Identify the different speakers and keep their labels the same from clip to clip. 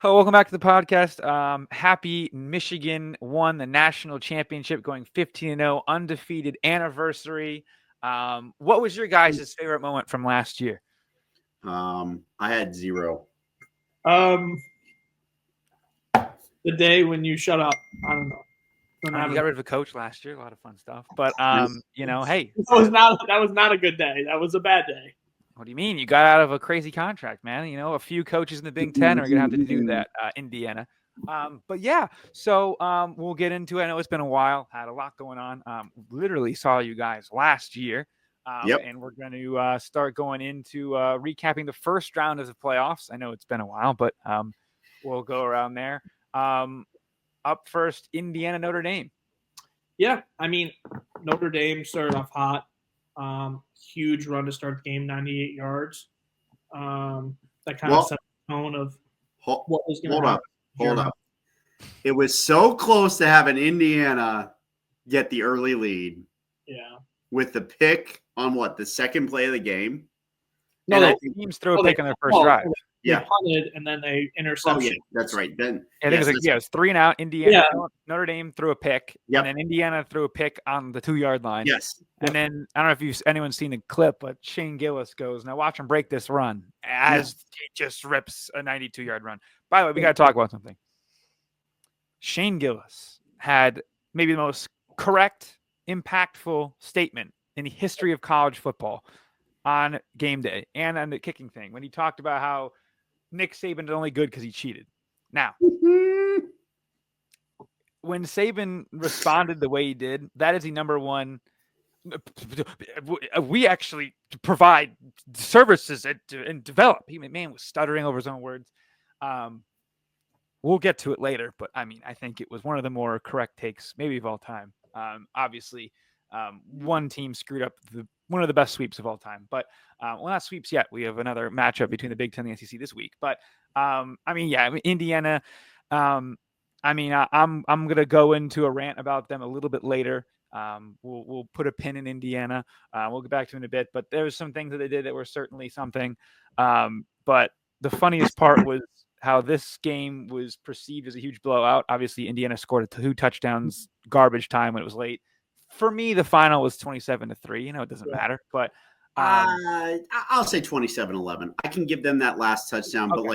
Speaker 1: Oh, welcome back to the podcast. Happy Michigan won the national championship, going 15-0, undefeated anniversary. What was your guys' favorite moment from last year?
Speaker 2: I had zero.
Speaker 3: Um, the day when you shut up. I don't know.
Speaker 1: You got rid of a coach last year, a lot of fun stuff. But hey,
Speaker 3: that was not a good day. That was a bad day.
Speaker 1: what do you mean? You got out of a crazy contract, man. A few coaches in the Big Ten are gonna have to do that. Indiana. But yeah, so we'll get into it. I know it's been a while, had a lot going on. Literally saw you guys last year. And we're going to start going into recapping the first round of the playoffs. I know it's been a while, but we'll go around there. Up first, Indiana, Notre Dame.
Speaker 3: Yeah, I mean, Notre Dame started off hot. Huge run to start the game, 98 yards. That kind of set the tone of what was going to happen.
Speaker 2: Hold up. It was so close to having Indiana get the early lead.
Speaker 3: Yeah.
Speaker 2: With the pick on the second play of the game?
Speaker 1: No, the teams threw a pick on their first drive.
Speaker 3: They punted and then they intercepted.
Speaker 2: Oh, yeah, that's right. Then
Speaker 1: I think it was 3 and out. Indiana, Notre Dame threw a pick,
Speaker 2: and
Speaker 1: then Indiana threw a pick on the 2-yard line.
Speaker 2: Yes,
Speaker 1: and then I don't know if anyone's seen the clip, but Shane Gillis goes, "Now watch him break this run," as he just rips a 92-yard run. By the way, we got to talk about something. Shane Gillis had maybe the most correct, impactful statement in the history of college football on game day and on the kicking thing when he talked about how Nick Saban is only good because he cheated. Now, when Saban responded the way he did, that is the number one. We actually provide services and develop. Man was stuttering over his own words. We'll get to it later, but I mean, I think it was one of the more correct takes, maybe of all time. Obviously, one team screwed up one of the best sweeps of all time, but not sweeps yet. We have another matchup between the Big Ten and the SEC this week. But Indiana. I'm gonna go into a rant about them a little bit later. We'll put a pin in Indiana. We'll get back to it in a bit, but there was some things that they did that were certainly something. But the funniest part was how this game was perceived as a huge blowout. Obviously, Indiana scored 2 touchdowns, garbage time when it was late. For me, the final was 27-3. It doesn't matter, but
Speaker 2: I'll say 27-11. I can give them that last touchdown, but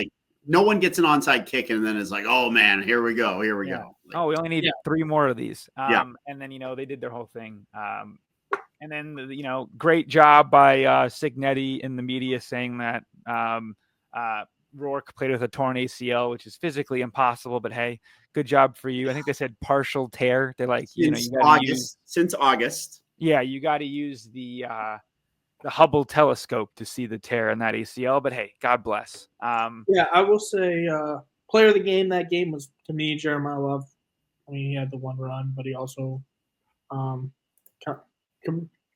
Speaker 2: no one gets an onside kick and then it's like, oh man, here we go.
Speaker 1: Like, we only need 3 more of these. And then they did their whole thing. And then great job by Signetti in the media saying that Rourke played with a torn ACL, which is physically impossible, but hey, good job for you. I think they said partial tear. They're like,
Speaker 2: since August.
Speaker 1: Yeah, you got to use the Hubble telescope to see the tear in that ACL, but hey, God bless.
Speaker 3: I will say player of the game that game was, to me, Jeremiah Love. I mean, he had the one run, but he also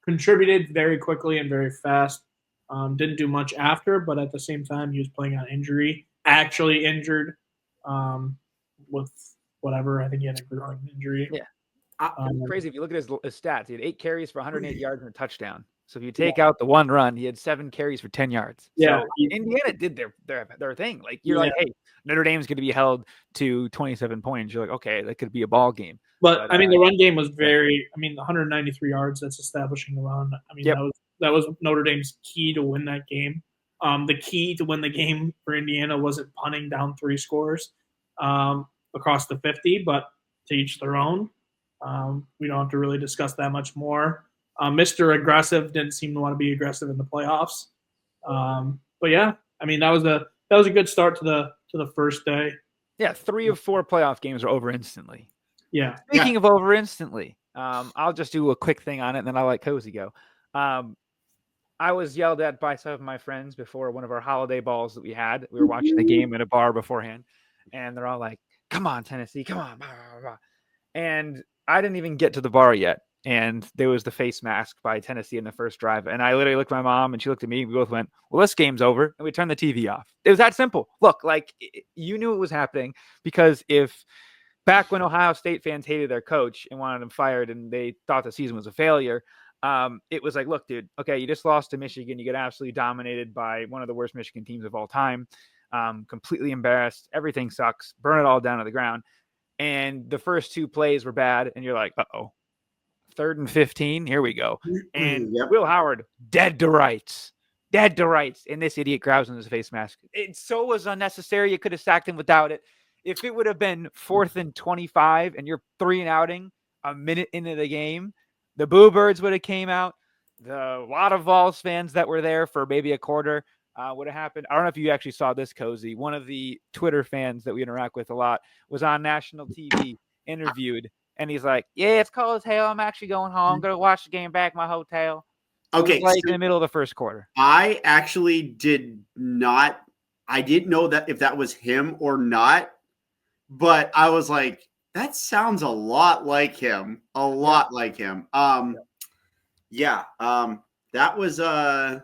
Speaker 3: contributed very quickly and very fast. Didn't do much after, but at the same time, he was playing on injury. Actually injured with whatever. I think he had a growing injury.
Speaker 1: Yeah. Crazy. If you look at his stats, he had 8 carries for 108 yards and a touchdown. So if you take out the one run, he had 7 carries for 10 yards.
Speaker 3: Yeah.
Speaker 1: So Indiana did their thing. Like, you're like, hey, Notre Dame's going to be held to 27 points. You're like, okay, that could be a ball game.
Speaker 3: But I mean, the run game was 193 yards. That's establishing the run. I mean, that was Notre Dame's key to win that game. The key to win the game for Indiana wasn't punting down 3 scores across the 50, but to each their own. We don't have to really discuss that much more. Mr. Aggressive didn't seem to want to be aggressive in the playoffs. But yeah, I mean, that was a good start to the first day.
Speaker 1: Yeah, 3 of 4 playoff games are over instantly.
Speaker 3: Yeah.
Speaker 1: Speaking of over instantly, I'll just do a quick thing on it, and then I'll let Cozzi go. I was yelled at by some of my friends before one of our holiday balls that we had. We were watching the game at a bar beforehand, and they're all like, "Come on, Tennessee, come on!" Blah, blah, blah. And I didn't even get to the bar yet, and there was the face mask by Tennessee in the first drive, and I literally looked at my mom, and she looked at me. We both went, "Well, this game's over," and we turned the TV off. It was that simple. Look, like, you knew it was happening, because if back when Ohio State fans hated their coach and wanted him fired, and they thought the season was a failure, it was like, look, dude, okay, you just lost to Michigan. You get absolutely dominated by one of the worst Michigan teams of all time. completely embarrassed. Everything sucks. Burn it all down to the ground. And the first 2 plays were bad. And you're like, uh-oh, 3rd and 15. Here we go. And Will Howard, dead to rights. Dead to rights. And this idiot grabs in his face mask. It so was unnecessary. You could have sacked him without it. If it would have been 4th and 25 and you're 3 and outing a minute into the game, the Boo Birds would have came out. A lot of Vols fans that were there for maybe a quarter would have happened. I don't know if you actually saw this, Cozzi. One of the Twitter fans that we interact with a lot was on national TV, interviewed, and he's like, yeah, it's cold as hell. I'm actually going home. I'm going to watch the game back at my hotel.
Speaker 2: Okay.
Speaker 1: Like in the middle of the first quarter.
Speaker 2: I actually did not. I didn't know that if that was him or not, but I was like, that sounds a lot like him. A lot like him. That was little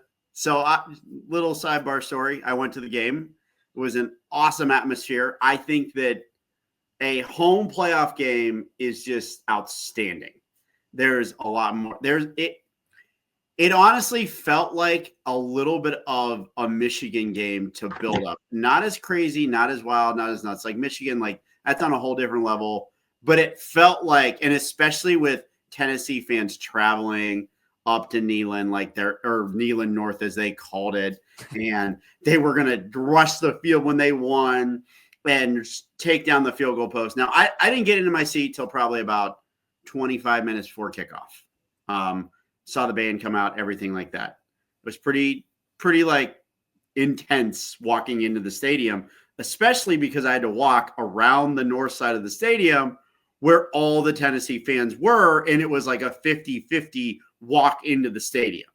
Speaker 2: sidebar story. I went to the game. It was an awesome atmosphere. I think that a home playoff game is just outstanding. There's a lot more. It honestly felt like a little bit of a Michigan game to build up. Not as crazy, not as wild, not as nuts. Like Michigan, like that's on a whole different level. But it felt like, and especially with Tennessee fans traveling up to Neyland, or Neyland North as they called it, and they were going to rush the field when they won and take down the field goal post. Now, I didn't get into my seat till probably about 25 minutes before kickoff. Saw the band come out, everything like that. It was pretty like intense walking into the stadium, especially because I had to walk around the north side of the stadium where all the Tennessee fans were, and it was like a 50-50 walk into the stadium.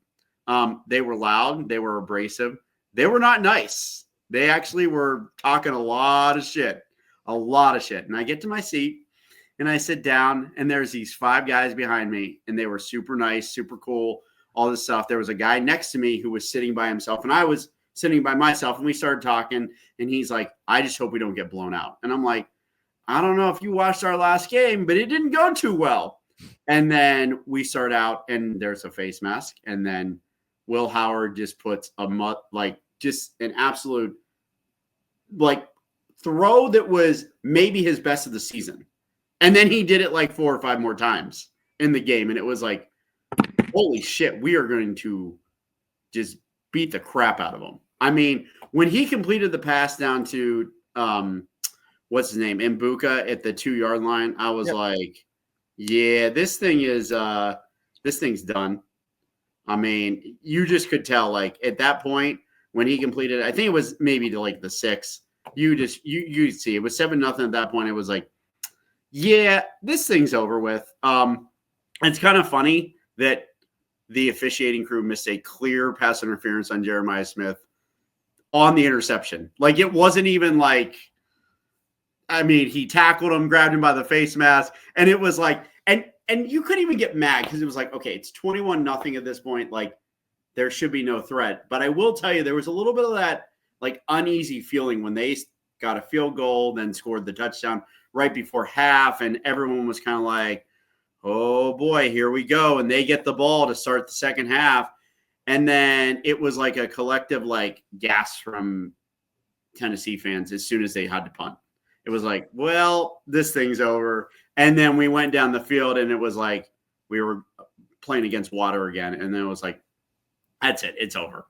Speaker 2: They were loud. They were abrasive. They were not nice. They actually were talking a lot of shit. And I get to my seat, and I sit down, and there's these 5 guys behind me, and they were super nice, super cool, all this stuff. There was a guy next to me who was sitting by himself, and I was sitting by myself, and we started talking, and he's like, I just hope we don't get blown out. And I'm like, I don't know if you watched our last game, but it didn't go too well. And then we start out, and there's a face mask, and then Will Howard just puts just an absolute throw that was maybe his best of the season. And then he did it like 4 or 5 more times in the game. And it was like, holy shit, we are going to just beat the crap out of him. I mean, when he completed the pass down to, what's his name, Mbuka at the 2-yard line, I was like, yeah, this thing's done. I mean, you just could tell, like, at that point when he completed, I think it was maybe to like the 6, you see it was 7-0 at that point. It was like, yeah, this thing's over with. It's kind of funny that the officiating crew missed a clear pass interference on Jeremiah Smith on the interception. Like, it wasn't even like, I mean, he tackled him, grabbed him by the face mask, and it was like, and you couldn't even get mad because it was like, okay, it's 21-0 at this point. Like, there should be no threat. But I will tell you, there was a little bit of that like uneasy feeling when they got a field goal, then scored the touchdown right before half, and everyone was kind of like, oh boy, here we go. And they get the ball to start the second half. And then it was like a collective like gasp from Tennessee fans as soon as they had to punt. It was like, well, this thing's over. And then we went down the field, and it was like we were playing against water again. And then it was like, that's it. It's over.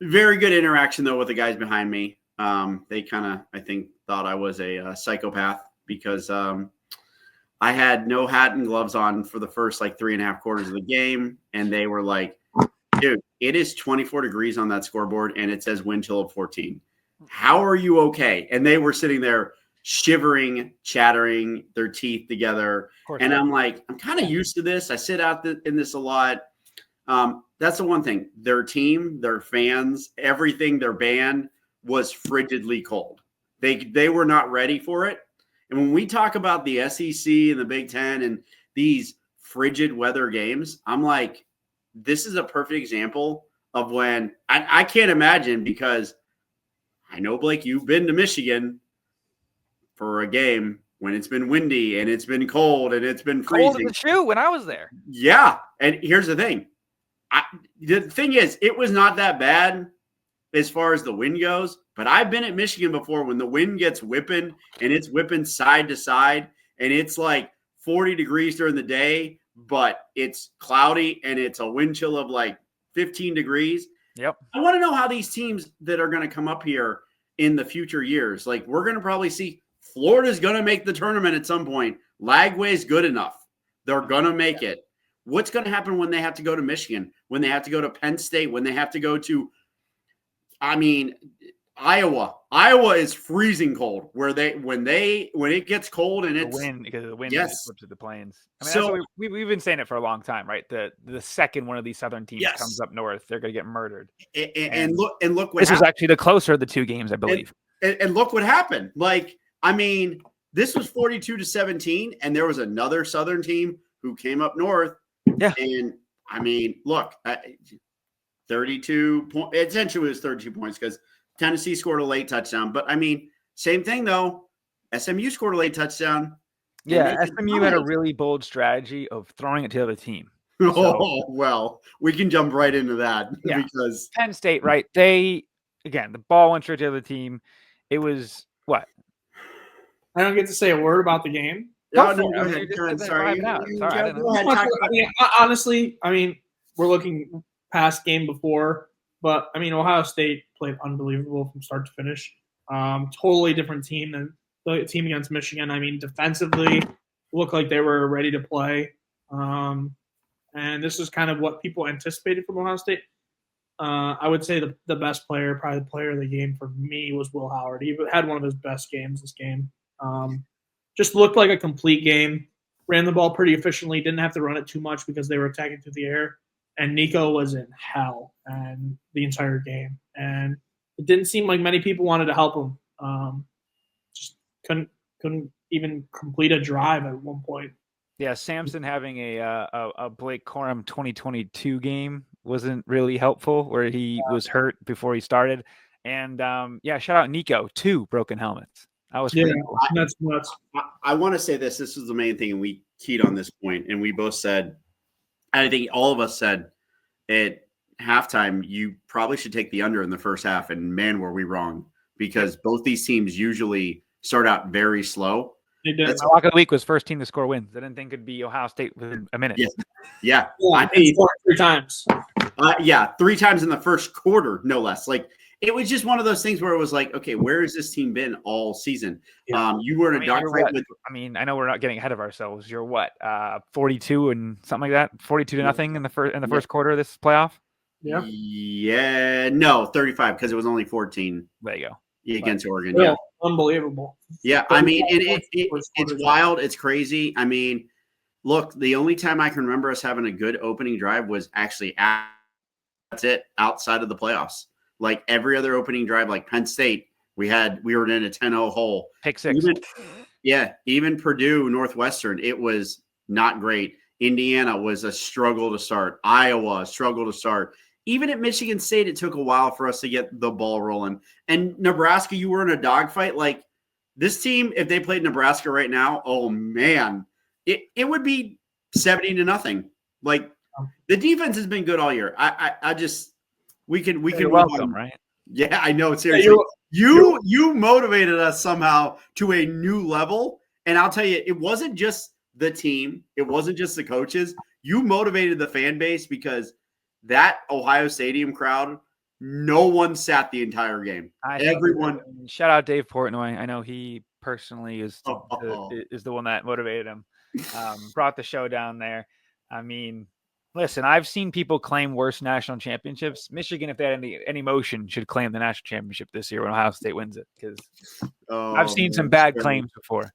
Speaker 2: Very good interaction, though, with the guys behind me. They kind of, I think, thought I was a psychopath because I had no hat and gloves on for the first like 3.5 quarters of the game. And they were like, dude, it is 24 degrees on that scoreboard, and it says wind chill of 14. How are you okay? And they were sitting there shivering, chattering their teeth together. And I'm like, I'm kind of used to this. I sit out in this a lot. That's the one thing. Their team, their fans, everything, their band was frigidly cold. They were not ready for it. And when we talk about the SEC and the Big Ten and these frigid weather games, I'm like, this is a perfect example of when I can't imagine, because I know, Blake, you've been to Michigan for a game when it's been windy and it's been cold and it's been freezing.
Speaker 1: Cold as a shoe when I was there.
Speaker 2: Yeah. And here's the thing. The thing is, it was not that bad as far as the wind goes, but But I've been at Michigan before when the wind gets whipping and it's whipping side to side and it's like 40 degrees during the day, but it's cloudy and it's a wind chill of like 15 degrees.
Speaker 1: Yep.
Speaker 2: I want to know how these teams that are going to come up here in the future years, like we're going to probably see Florida's going to make the tournament at some point. Lagway's good enough. They're going to make it. What's going to happen when they have to go to Michigan, when they have to go to Penn State, when they have to go to, Iowa. Iowa is freezing cold. When it gets cold and it's
Speaker 1: because of the wind
Speaker 2: yes.
Speaker 1: flips at the plains. I mean,
Speaker 2: So
Speaker 1: that's what we've been saying it for a long time, right? The second one of these southern teams
Speaker 2: yes.
Speaker 1: comes up north, they're going to get murdered.
Speaker 2: And look what
Speaker 1: this was actually the closer of the two games, I believe.
Speaker 2: And look what happened. Like, I mean, this was 42-17, and there was another southern team who came up north.
Speaker 1: Yeah.
Speaker 2: And I mean, look, 32 points. Essentially, it was 32 points because Tennessee scored a late touchdown. But I mean, same thing though. SMU scored a late touchdown.
Speaker 1: Yeah, SMU had a really bold strategy of throwing it to the other team.
Speaker 2: Oh, well, we can jump right into that because
Speaker 1: Penn State, right? Again, the ball went straight to the other team. It was what?
Speaker 3: I don't get to say a word about the game.
Speaker 2: Go ahead. Sorry.
Speaker 3: Honestly, we're looking past game before, but Ohio State played unbelievable from start to finish. Totally different team than the team against Michigan. Defensively, looked like they were ready to play. And this is kind of what people anticipated from Ohio State. I would say the best player, probably the player of the game for me, was Will Howard. He had one of his best games this game. Just looked like a complete game. Ran the ball pretty efficiently. Didn't have to run it too much because they were attacking through the air. And Nico was in hell and the entire game. And it didn't seem like many people wanted to help him. Just couldn't even complete a drive at one point.
Speaker 1: Yeah, Samson having a Blake Corum 2022 game wasn't really helpful, where he was hurt before he started. And shout out Nico, 2 broken helmets. That was pretty cool.
Speaker 3: That's nuts.
Speaker 2: I want to say this. This is the main thing, and we keyed on this point, and we both said, I think all of us said at halftime, you probably should take the under in the first half, and man, were we wrong, because both these teams usually start out very slow.
Speaker 1: My lock of the week was first team to score wins. I didn't think it'd be Ohio State within a minute.
Speaker 2: Yeah.
Speaker 3: I mean, 3 times.
Speaker 2: 3 times in the first quarter, no less. Like, it was just one of those things where it was like, okay, where has this team been all season?
Speaker 3: Yeah.
Speaker 2: You were in a dogfight with.
Speaker 1: I know we're not getting ahead of ourselves. You're what, 42 and something like that, 42-0 in the first quarter of this playoff.
Speaker 3: Yeah.
Speaker 2: Yeah. No, 35 because it was only 14.
Speaker 1: There you go.
Speaker 2: Against Oregon.
Speaker 3: Yeah. Unbelievable.
Speaker 2: Yeah. It's wild. It's crazy. Look, the only time I can remember us having a good opening drive was actually that's it, outside of the playoffs. Like every other opening drive, like Penn State, we were in a 10-0 hole.
Speaker 1: Pick 6.
Speaker 2: Even Purdue, Northwestern, it was not great. Indiana was a struggle to start. Iowa, struggle to start. Even at Michigan State, it took a while for us to get the ball rolling. And Nebraska, you were in a dogfight. Like this team, if they played Nebraska right now, oh man, it would be 70-0 Like the defense has been good all year. We can
Speaker 1: welcome, right?
Speaker 2: Yeah, I know. Seriously, you motivated us somehow to a new level, and I'll tell you, it wasn't just the team, it wasn't just the coaches. You motivated the fan base because that Ohio Stadium crowd, no one sat the entire game. Everyone.
Speaker 1: Shout out Dave Portnoy. I know he personally is the one that motivated him. Brought the show down there. Listen, I've seen people claim worse national championships. Michigan, if they had any motion, should claim the national championship this year when Ohio State wins it, because I've seen some bad claims before.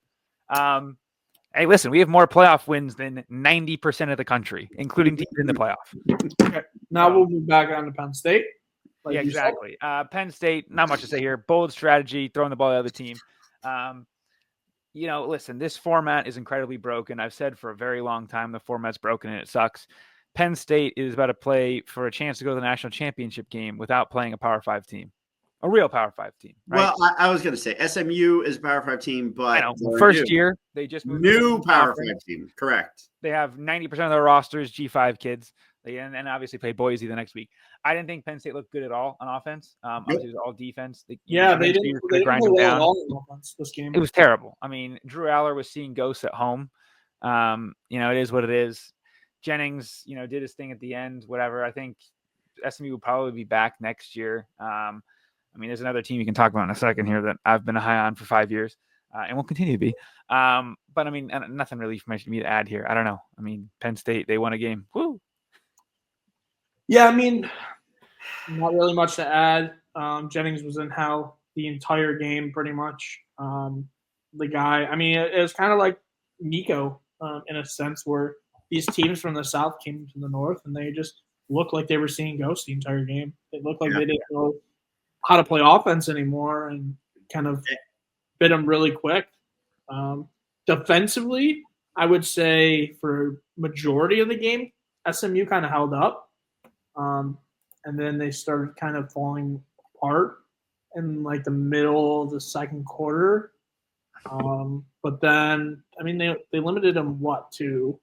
Speaker 1: Hey, listen, we have more playoff wins than 90% of the country, including teams in the playoff.
Speaker 3: Okay. Now we'll move back on to Penn State.
Speaker 1: Yeah, exactly. Penn State, not much to say here. Bold strategy, throwing the ball to the other team. Listen, this format is incredibly broken. I've said for a very long time the format's broken and it sucks. Penn State is about to play for a chance to go to the national championship game without playing a Power 5 team, a real Power 5 team. Right?
Speaker 2: Well, I was going to say SMU is a Power 5 team, but
Speaker 1: first year they just moved
Speaker 2: new Power 5 team. Correct.
Speaker 1: They have 90% of their rosters G5 kids, and obviously play Boise the next week. I didn't think Penn State looked good at all on offense. Obviously, it was all defense.
Speaker 3: They didn't play well at all in offense this game.
Speaker 1: It was terrible. I mean, Drew Aller was seeing ghosts at home. It is what it is. Jennings, did his thing at the end, whatever. I think SMU will probably be back next year. There's another team you can talk about in a second here that I've been high on for 5 years and will continue to be. But nothing really for me to add here. I don't know. Penn State, they won a game. Woo!
Speaker 3: Yeah, not really much to add. Jennings was in hell the entire game, pretty much. The guy, it was kind of like Nico in a sense, where these teams from the South came to the North, and they just looked like they were seeing ghosts the entire game. It looked like they didn't know how to play offense anymore, and kind of bit them really quick. Defensively, I would say for majority of the game, SMU kind of held up. And then they started kind of falling apart in like the middle of the second quarter. But then, they limited them to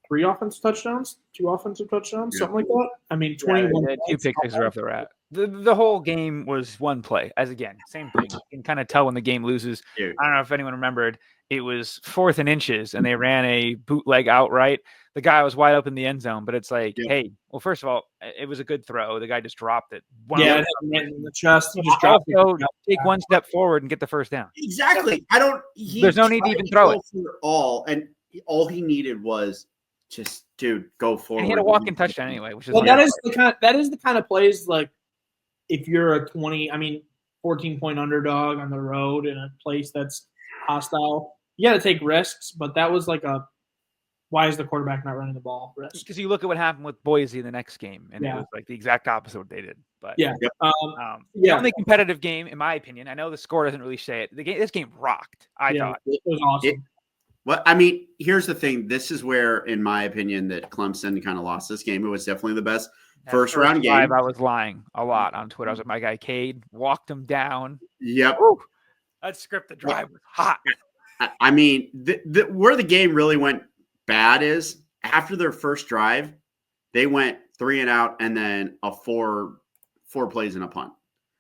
Speaker 3: 3 offensive touchdowns, 2 offensive touchdowns, something like that. 21.
Speaker 1: 2 pick sixes are off the rat. The whole game was one play. As again, same thing. You can kind of tell when the game loses.
Speaker 2: Dude.
Speaker 1: I don't know if anyone remembered. It was 4th and inches, and they ran a bootleg outright. The guy was wide open in the end zone, but it's like, hey, well, first of all, it was a good throw. The guy just dropped it.
Speaker 3: Right in the chest. He just dropped
Speaker 1: it. Take one step forward and get the first down.
Speaker 2: Exactly. There's
Speaker 1: no need to even throw it.
Speaker 2: All he needed was just, dude, go forward.
Speaker 1: And he had a walk-in touchdown anyway, which is
Speaker 3: that is the kind of plays, like, if you're a 14-point underdog on the road in a place that's hostile, you got to take risks. But that was like why is the quarterback not running the ball risk?
Speaker 1: Because you look at what happened with Boise in the next game, and it was like the exact opposite of what they did. But the only competitive game, in my opinion. I know the score doesn't really say it. This game rocked. I thought
Speaker 3: it was awesome.
Speaker 2: Here's the thing. This is where, in my opinion, that Clemson kind of lost this game. It was definitely the best first round game.
Speaker 1: I was lying a lot on Twitter. I was with my guy Cade, walked him down.
Speaker 2: Yep.
Speaker 1: Woo. That scripted drive was hot.
Speaker 2: Where the game really went bad is after their first drive, they went 3 and out, and then a four plays and a punt.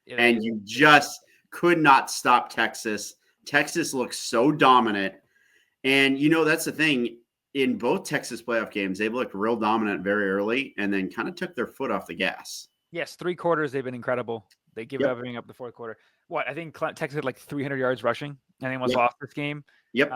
Speaker 2: And you just could not stop Texas. Texas looks so dominant. And, that's the thing. In both Texas playoff games, they've looked real dominant very early and then kind of took their foot off the gas.
Speaker 1: Yes, 3 quarters, they've been incredible. They give everything up the fourth quarter. I think Texas had like 300 yards rushing, and they almost lost this game.
Speaker 2: Yep.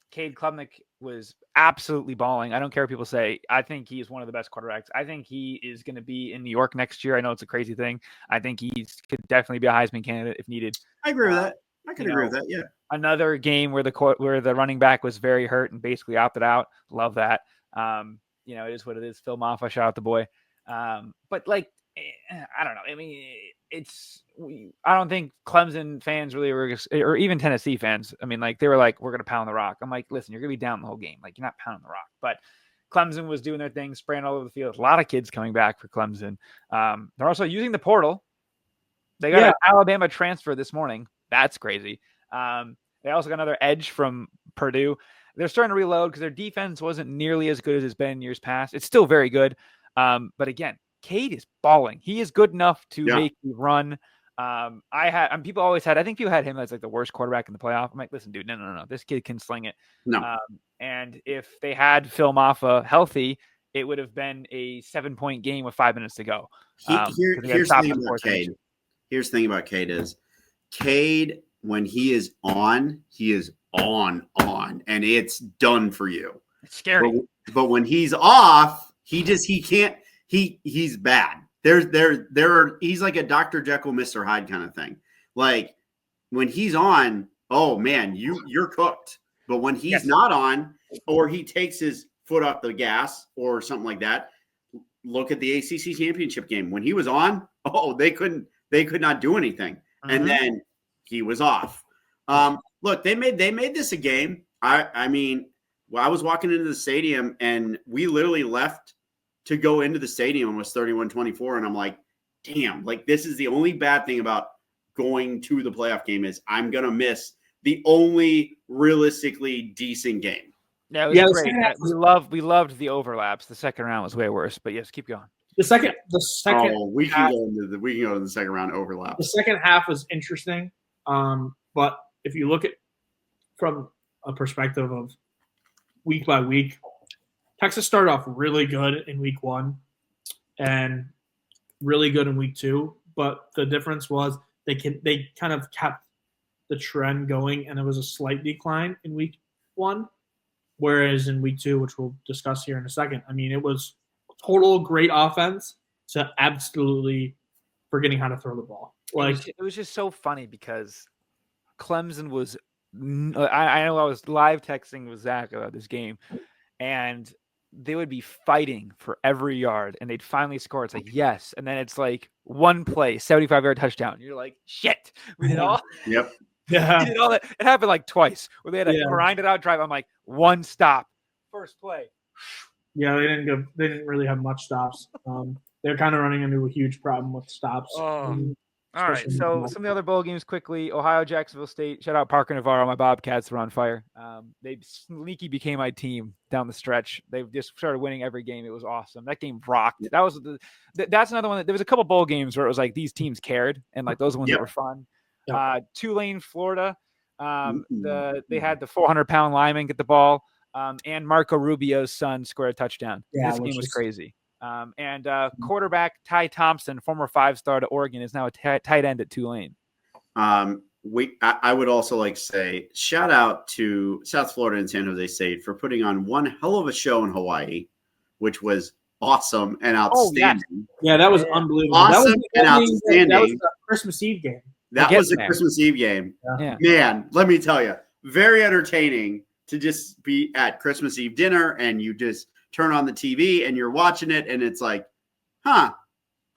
Speaker 1: Cade Klubnik was absolutely balling. I don't care what people say. I think he is one of the best quarterbacks. I think he is going to be in New York next year. I know it's a crazy thing. I think he could definitely be a Heisman candidate if needed.
Speaker 2: I agree with that. I can agree with that. Yeah.
Speaker 1: Another game where the running back was very hurt and basically opted out. Love that. It is what it is. Phil Maffa, shout out the boy. But like, I don't know. I don't think Clemson fans really were, or even Tennessee fans. They were like, we're going to pound the rock. I'm like, listen, you're going to be down the whole game. Like, you're not pounding the rock. But Clemson was doing their thing, spraying all over the field. A lot of kids coming back for Clemson. They're also using the portal. They got an Alabama transfer this morning. That's crazy. They also got another edge from Purdue. They're starting to reload because their defense wasn't nearly as good as it's been in years past. It's still very good. But again, Cade is balling. He is good enough to make you run. People always had, I think people had him as like the worst quarterback in the playoff. I'm like, listen, dude, no. This kid can sling it.
Speaker 2: No.
Speaker 1: And if they had Phil Maffa healthy, it would have been a 7-point game with 5 minutes to go.
Speaker 2: Here's the thing about Cade. Here's the thing about Cade is Cade, when he is on, and it's done for you.
Speaker 1: It's scary.
Speaker 2: But when he's off, he's bad. He's like a Dr. Jekyll, Mr. Hyde kind of thing. Like when he's on, oh man, you're cooked. But when he's not on, or he takes his foot off the gas or something like that, look at the ACC championship game. When he was on, they could not do anything. Mm-hmm. And then he was off. Look, they made this a game. I was walking into the stadium and we literally left to go into the stadium and was 31-24. And I'm like, damn, like this is the only bad thing about going to the playoff game is I'm going to miss the only realistically decent game.
Speaker 1: Yeah, it was great. We loved the overlaps. The second round was way worse, but yes, keep going.
Speaker 3: The second.
Speaker 2: Oh, we can go into the second round overlaps.
Speaker 3: The second half was interesting, but if you look at from a perspective of week by week, Texas started off really good in week 1 and really good in week 2. But the difference was they kind of kept the trend going, and there was a slight decline in week 1. Whereas in week 2, which we'll discuss here in a second, I mean, it was total great offense to absolutely forgetting how to throw the ball. Like
Speaker 1: it was just so funny because Clemson was. I know I was live texting with Zack about this game, and they would be fighting for every yard, and they'd finally score. It's like yes, and then it's like one play, 75-yard touchdown. You're like, shit, we did all.
Speaker 2: Yep.
Speaker 3: Yeah.
Speaker 1: We did all that. It happened like twice where they had a grinded out drive. I'm like, one stop, first play.
Speaker 3: Yeah, they didn't really have much stops. They're kind of running into a huge problem with stops.
Speaker 1: All right, so some of the other bowl games quickly. Ohio, Jacksonville State. Shout out Parker Navarro. My Bobcats were on fire. They sneaky became my team down the stretch. They've just started winning every game. It was awesome. That game rocked. That was that's another one. There was a couple bowl games where it was like these teams cared, and like those ones that were fun. Tulane, Florida. They had the 400-pound lineman get the ball, and Marco Rubio's son scored a touchdound. This game was crazy. And quarterback Ty Thompson, former 5-star to Oregon, is now a tight end at Tulane.
Speaker 2: I would also like to say shout out to South Florida and San Jose State for putting on one hell of a show in Hawaii, which was awesome and outstanding.
Speaker 3: Yeah, that was unbelievable.
Speaker 2: Awesome and outstanding.
Speaker 3: That was a Christmas Eve game.
Speaker 2: That was a Christmas Eve game.
Speaker 3: Yeah.
Speaker 2: Man, let me tell you, very entertaining to just be at Christmas Eve dinner and you just turn on the TV and you're watching it and it's like,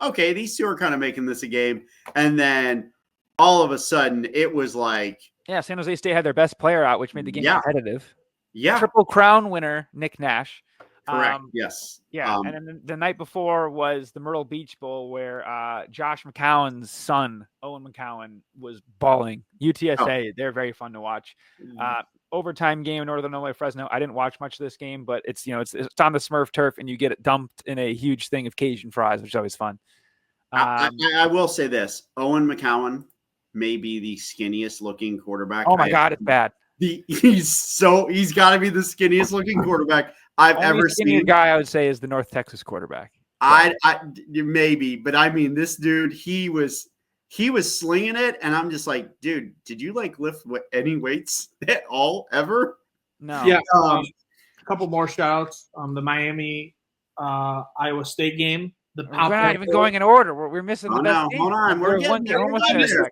Speaker 2: okay, these two are kind of making this a game. And then all of a sudden it was like.
Speaker 1: Yeah, San Jose State had their best player out, which made the game competitive.
Speaker 2: Yeah.
Speaker 1: Triple Crown winner, Nick Nash.
Speaker 2: Correct. Yes.
Speaker 1: Yeah. And then the night before was the Myrtle Beach Bowl where Josh McCown's son, Owen McCown, was balling. UTSA, they're very fun to watch. Overtime game in Northern Illinois, Fresno. I didn't watch much of this game, but it's it's on the Smurf turf, and you get it dumped in a huge thing of Cajun fries, which is always fun.
Speaker 2: I will say this: Owen McCown may be the skinniest looking quarterback.
Speaker 1: Oh my God, it's bad.
Speaker 2: He's got to be the skinniest looking quarterback I've ever seen.
Speaker 1: The guy I would say is the North Texas quarterback.
Speaker 2: I maybe, but I mean, this dude, he was slinging it, and I'm just like, dude, did you like lift any weights at all ever?
Speaker 1: No.
Speaker 3: Yeah. A couple more shout-outs. The Miami Iowa State game. We're
Speaker 1: not even going in order. We're missing the best game.
Speaker 2: Hold on. We're
Speaker 1: almost there.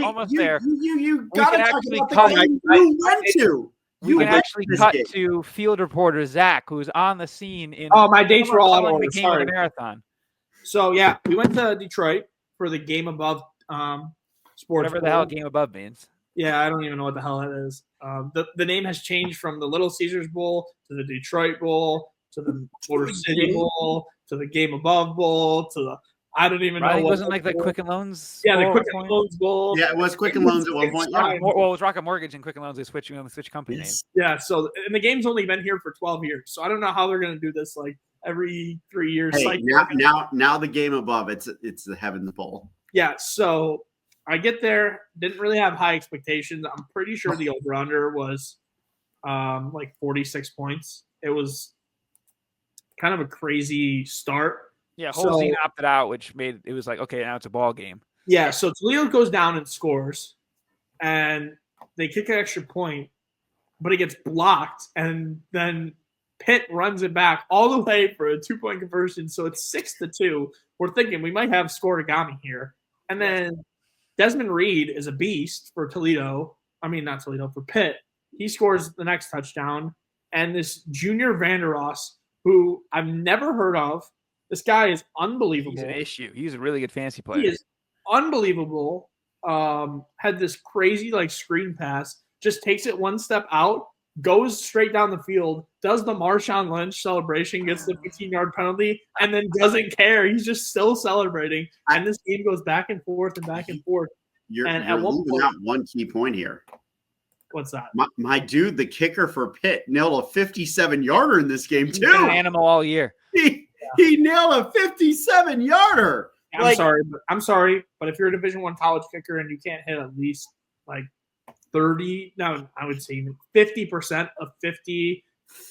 Speaker 1: Almost there.
Speaker 2: You got to
Speaker 1: actually
Speaker 2: cut you went to.
Speaker 1: We can actually cut to field reporter Zack, who's on the scene in.
Speaker 3: Oh, my dates were all out of order.
Speaker 1: The game of the marathon.
Speaker 3: So yeah, we went to Detroit for the Game Above sports.
Speaker 1: Whatever the hell Game Above means.
Speaker 3: Yeah, I don't even know what the hell that is. The name has changed from the Little Caesars Bowl to the Detroit Bowl to the Motor City Bowl to the Game Above Bowl to the I don't even know.
Speaker 1: It wasn't like the Quicken Loans.
Speaker 3: Yeah, the Quicken Loans Bowl.
Speaker 2: Yeah, it was Quicken Loans at one point. Yeah.
Speaker 1: Well, it was Rocket Mortgage and Quicken Loans. They switch company name.
Speaker 3: Yeah, so and the game's only been here for 12 years, so I don't know how they're going to do this like every 3 years.
Speaker 2: Hey, now the Game Above, it's the Heavens Bowl.
Speaker 3: Yeah, so I get there, didn't really have high expectations. I'm pretty sure the over-under was like 46 points. It was kind of a crazy start.
Speaker 1: Yeah, Holstein opted out, which made it was like, okay, now it's a ball game.
Speaker 3: Yeah, so Toledo goes down and scores, and they kick an extra point, but it gets blocked, and then Pitt runs it back all the way for a 2-point conversion, so it's 6-2. We're thinking we might have scoregami here. And then Desmond Reed is a beast for Toledo. I mean, not Toledo, for Pitt. He scores the next touchdown. And this Junior Vandeross, who I've never heard of, this guy is unbelievable.
Speaker 1: He's an issue. He's a really good fantasy player.
Speaker 3: He is unbelievable. Had this crazy like screen pass, just takes it one step out, goes straight down the field, does the Marshawn Lynch celebration, gets the 15-yard penalty, and then doesn't care. He's just still celebrating. And this game goes back and forth and back and forth.
Speaker 2: You're leaving out one key point here.
Speaker 3: What's that?
Speaker 2: My dude, the kicker for Pitt, nailed a 57-yarder in this game
Speaker 1: He's been an
Speaker 2: too.
Speaker 1: animal all year.
Speaker 2: He nailed a 57-yarder.
Speaker 3: I'm sorry, but if you're a Division I college kicker and you can't hit at least like 30, no, I would say even 50% of 50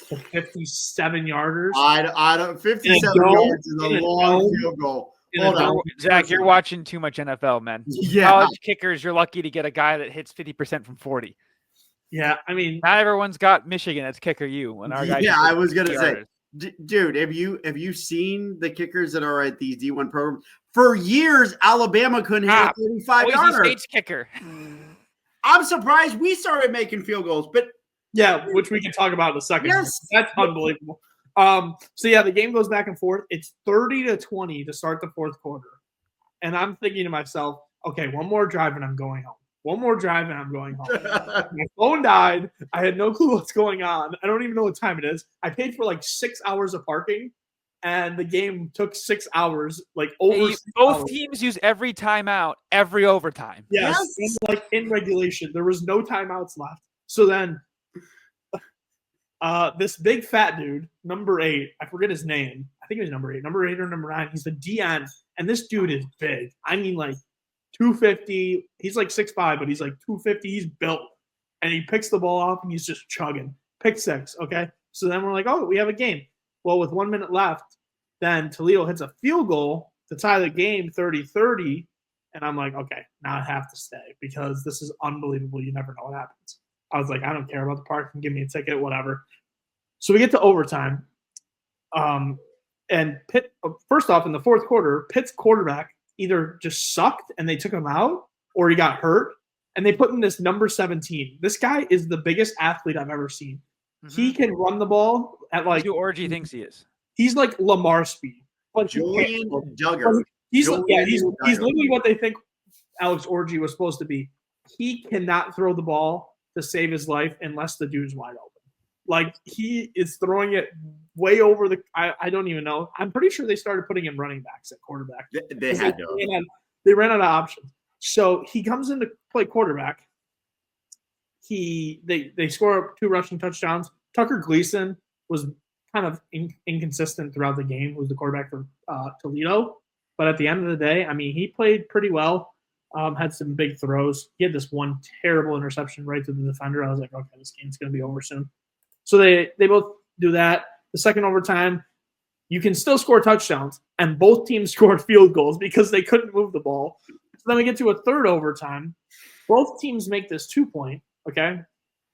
Speaker 3: to 57 yarders.
Speaker 2: I don't. 57 yards is a long field goal. Hold on,
Speaker 1: Zach, you're watching too much NFL, man.
Speaker 2: Yeah.
Speaker 1: College kickers, you're lucky to get a guy that hits 50% from 40.
Speaker 3: Yeah, I mean,
Speaker 1: not everyone's got Michigan as kicker you. When our guy
Speaker 2: I was gonna say, dude, have you seen the kickers that are at these D1 programs? For years, Alabama couldn't hit a 35-yarder.
Speaker 1: State's kicker.
Speaker 2: I'm surprised we started making field goals, but
Speaker 3: yeah, which we can talk about in a second.
Speaker 2: Yes.
Speaker 3: That's unbelievable. So yeah, the game goes back and forth. It's 30-20 to start the fourth quarter. And I'm thinking to myself, okay, one more drive and I'm going home. One more drive and I'm going home. My phone died. I had no clue what's going on. I don't even know what time it is. I paid for like 6 hours of parking, and the game took 6 hours, like over.
Speaker 1: Both teams use every timeout, every overtime.
Speaker 3: Yes. And like in regulation, there was no timeouts left. So then this big fat dude, number 8, I forget his name. I think it was number 8 or number 9. He's the DN, and this dude is big. I mean, like 250. He's like 6'5", but he's like 250. He's built, and he picks the ball off, and he's just chugging. Pick 6, okay? So then we're like, oh, we have a game. Well, with 1 minute left, then Toledo hits a field goal to tie the game 30-30, and I'm like, okay, now I have to stay because this is unbelievable. You never know what happens. I was like, I don't care about the parking. Give me a ticket, whatever. So we get to overtime. And Pitt, first off, in the fourth quarter, Pitt's quarterback either just sucked and they took him out, or he got hurt, and they put in this number 17. This guy is the biggest athlete I've ever seen. Mm-hmm. He can run the ball at like –
Speaker 1: who Orgy thinks he is.
Speaker 3: He's like Lamar speed. But
Speaker 2: Julian Duggar.
Speaker 3: He's literally what they think Alex Orgy was supposed to be. He cannot throw the ball to save his life unless the dude's wide open. Like, he is throwing it way over the – I don't even know. I'm pretty sure they started putting in running backs at quarterback.
Speaker 2: They had to.
Speaker 3: They ran out of options. So he comes in to play quarterback. They score 2 rushing touchdowns. Tucker Gleason was kind of inconsistent throughout the game, who was the quarterback for Toledo. But at the end of the day, I mean, he played pretty well. Had some big throws. He had this one terrible interception right to the defender. I was like, okay, this game's going to be over soon. So they both do that. The second overtime, you can still score touchdowns, and both teams scored field goals because they couldn't move the ball. So then we get to a third overtime. Both teams make this 2-point, okay?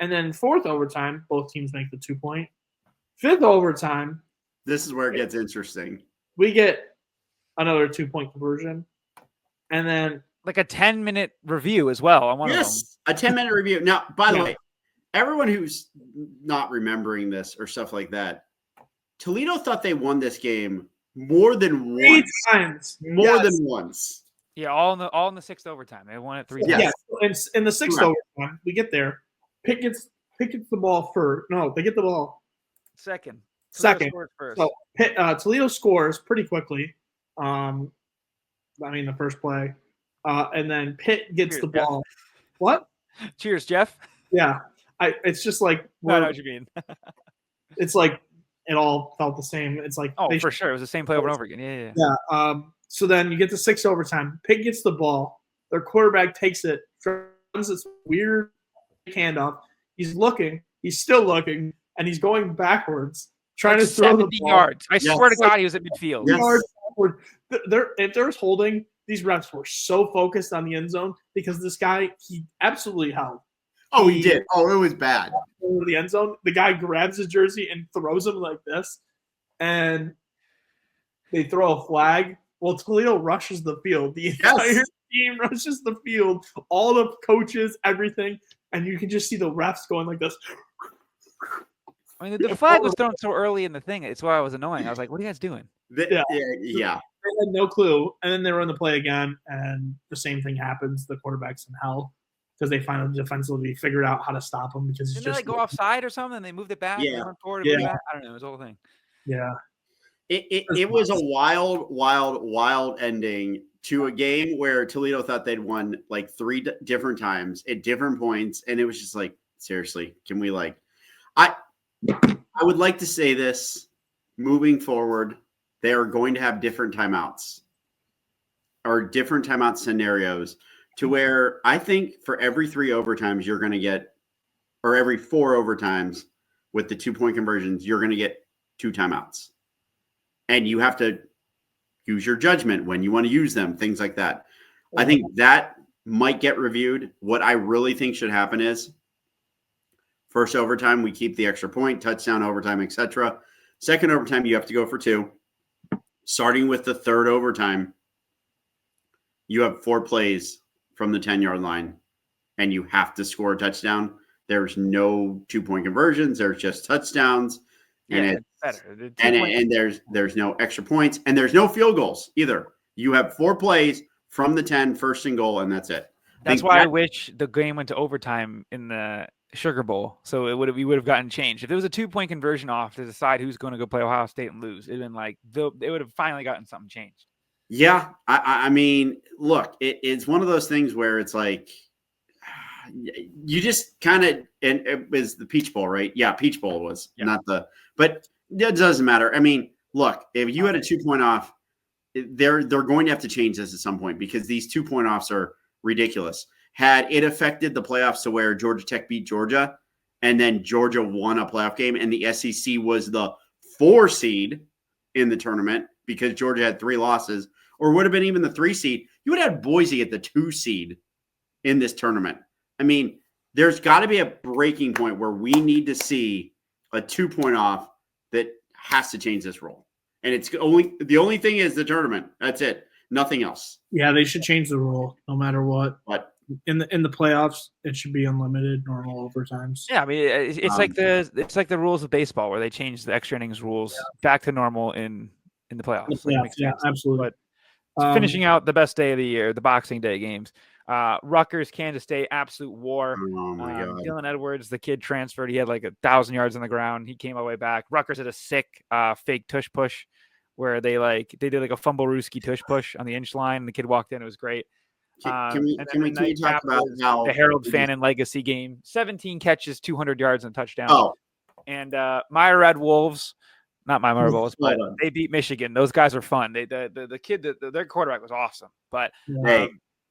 Speaker 3: And then fourth overtime, both teams make the 2-point. Fifth overtime.
Speaker 2: This is where it gets interesting.
Speaker 3: We get another 2-point conversion. And then
Speaker 1: like a 10-minute review as well on one of them.
Speaker 2: Yes, a 10-minute review. Now, by the way, everyone who's not remembering this or stuff like that, Toledo thought they won this game more than once.
Speaker 3: 3 times.
Speaker 2: More than once.
Speaker 1: Yeah, all in the 6th overtime. They won it 3 times.
Speaker 3: Yes. And in the 6th overtime, we get there. Pitt gets the ball first. No, they get the ball
Speaker 1: second.
Speaker 3: First. So Toledo scores pretty quickly. The first play. And then Pitt gets the ball.
Speaker 1: Jeff.
Speaker 3: What?
Speaker 1: Cheers, Jeff.
Speaker 3: Yeah. It's just like
Speaker 1: I know what you mean.
Speaker 3: It's like it all felt the same. It's like
Speaker 1: for sure. It was the same play over and over again.
Speaker 3: Yeah. So then you get to 6th overtime. Pitt gets the ball. Their quarterback takes it, runs this weird handoff. He's looking. He's still looking, and he's going backwards, trying to throw the ball.
Speaker 1: Yards. I swear to God, he was at midfield.
Speaker 3: Yards backward. If there's holding, these refs were so focused on the end zone because this guy, he absolutely held.
Speaker 2: Oh, he did. Oh, it was bad.
Speaker 3: Over the end zone, the guy grabs his jersey and throws him like this, and they throw a flag. Well, Toledo rushes the field. The entire team rushes the field. All the coaches, everything, and you can just see the refs going like this.
Speaker 1: I mean, the flag was thrown so early in the thing. It's why I was annoying. I was like, "What are you guys doing?"
Speaker 2: Yeah.
Speaker 3: They had no clue, and then they run the play again, and the same thing happens. The quarterback's in hell because they finally defensively figured out how to stop him because
Speaker 1: didn't they go offside or something? And they moved it back.
Speaker 2: Yeah.
Speaker 1: They went forward and moved it back? I don't know. It was the whole thing.
Speaker 3: Yeah.
Speaker 2: It was a wild ending to a game where Toledo thought they'd won like 3 different times at different points, and it was just like Seriously, can we I would like to say this moving forward. They are going to have different timeouts or different timeout scenarios to where I think for every 3 overtimes you're going to get, or every 4 overtimes with the 2-point conversions, you're going to get 2 timeouts. And you have to use your judgment when you want to use them, things like that. I think that might get reviewed. What I really think should happen is first overtime, we keep the extra point, touchdown, overtime, etc. Second overtime, you have to go for 2. Starting with the third overtime, you have 4 plays from the 10-yard line, and you have to score a touchdown. There's no 2-point conversions. There's just touchdowns. And
Speaker 1: it's better.
Speaker 2: And there's no extra points, and there's no field goals either. You have 4 plays from the 10, first and goal, and that's it.
Speaker 1: That's why I wish the game went to overtime in the Sugar Bowl, so we would have gotten changed. If there was a 2-point conversion off to decide who's going to go play Ohio State and lose, it'd been like they would have finally gotten something changed.
Speaker 2: Yeah, I mean, look, it's one of those things where it's like you just kind of, and it was the Peach Bowl, right? Yeah, Peach Bowl was not but it doesn't matter. I mean, look, if you had a 2-point off, they're going to have to change this at some point because these 2-point offs are ridiculous. Had it affected the playoffs to where Georgia Tech beat Georgia and then Georgia won a playoff game and the SEC was the 4 seed in the tournament because Georgia had 3 losses, or would have been even the 3 seed, you would have had Boise at the 2 seed in this tournament. I mean, there's got to be a breaking point where we need to see a 2-point off that has to change this rule. And it's the only thing is the tournament. That's it. Nothing else.
Speaker 3: Yeah, they should change the rule no matter what.
Speaker 2: But
Speaker 3: in the playoffs, it should be unlimited, normal overtimes.
Speaker 1: Yeah, I mean it's like the rules of baseball where they changed the extra innings rules back to normal in the playoffs.
Speaker 3: Yeah, absolutely.
Speaker 1: But finishing out the best day of the year, the Boxing Day games. Rutgers, Kansas State, absolute war.
Speaker 2: Oh my God.
Speaker 1: Dylan Edwards, the kid transferred. He had like 1,000 yards on the ground. He came all the way back. Rutgers had a sick fake tush push where they did like a fumble Ruski tush push on the inch line. And the kid walked in. It was great.
Speaker 2: Can we talk about how
Speaker 1: the Harold Fannin legacy game? 17 catches, 200 yards, and a touchdown.
Speaker 2: Oh,
Speaker 1: and my Red Wolves, not my Red Wolves, but they beat Michigan. Those guys are fun. The kid, their quarterback was awesome. But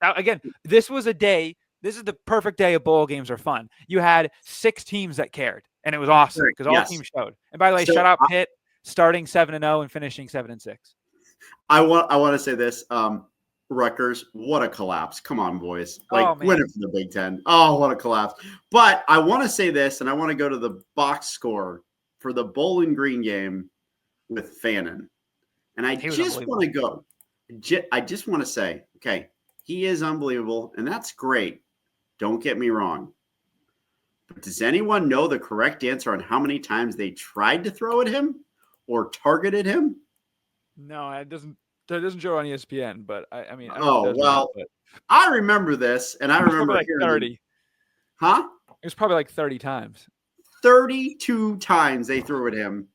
Speaker 1: again, this was a day. This is the perfect day of bowl games are fun. You had 6 teams that cared, and it was awesome because all teams showed. And by the way, shout out Pitt, starting 7-0 and finishing 7-6.
Speaker 2: I want to say this. Rutgers, what a collapse. Come on, boys. Winning for the Big Ten. Oh, what a collapse. But I want to say this, and I want to go to the box score for the Bowling Green game with Fannin. And I just want to go. I just want to say, okay, he is unbelievable, and that's great. Don't get me wrong. But does anyone know the correct answer on how many times they tried to throw at him or targeted him?
Speaker 1: No, it doesn't. It doesn't show on ESPN, but I mean.
Speaker 2: I remember this, and I remember
Speaker 1: like 30.
Speaker 2: Huh?
Speaker 1: It was probably like 30 times.
Speaker 2: 32 times they threw at him.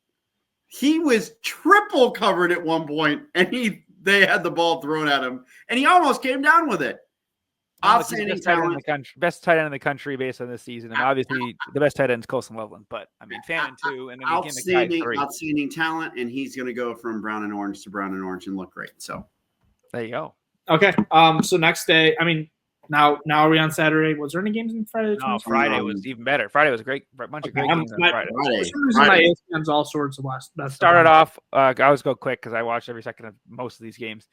Speaker 2: He was triple covered at one point, and they had the ball thrown at him, and he almost came down with it. Outstanding talent.
Speaker 1: Best tight end in the country based on this season, and obviously the best tight end is Colson Loveland. But I mean, Fannin too, and then
Speaker 2: outstanding talent, and he's going to go from brown and orange to brown and orange and look great. So
Speaker 1: there you go.
Speaker 3: Okay. So next day, I mean, now are we on Saturday? Was there any games on Friday?
Speaker 1: No, Friday was even better. Friday was a bunch of great games on Friday.
Speaker 3: My ESPN's all sorts of that
Speaker 1: started off. I always go quick because I watched every second of most of these games.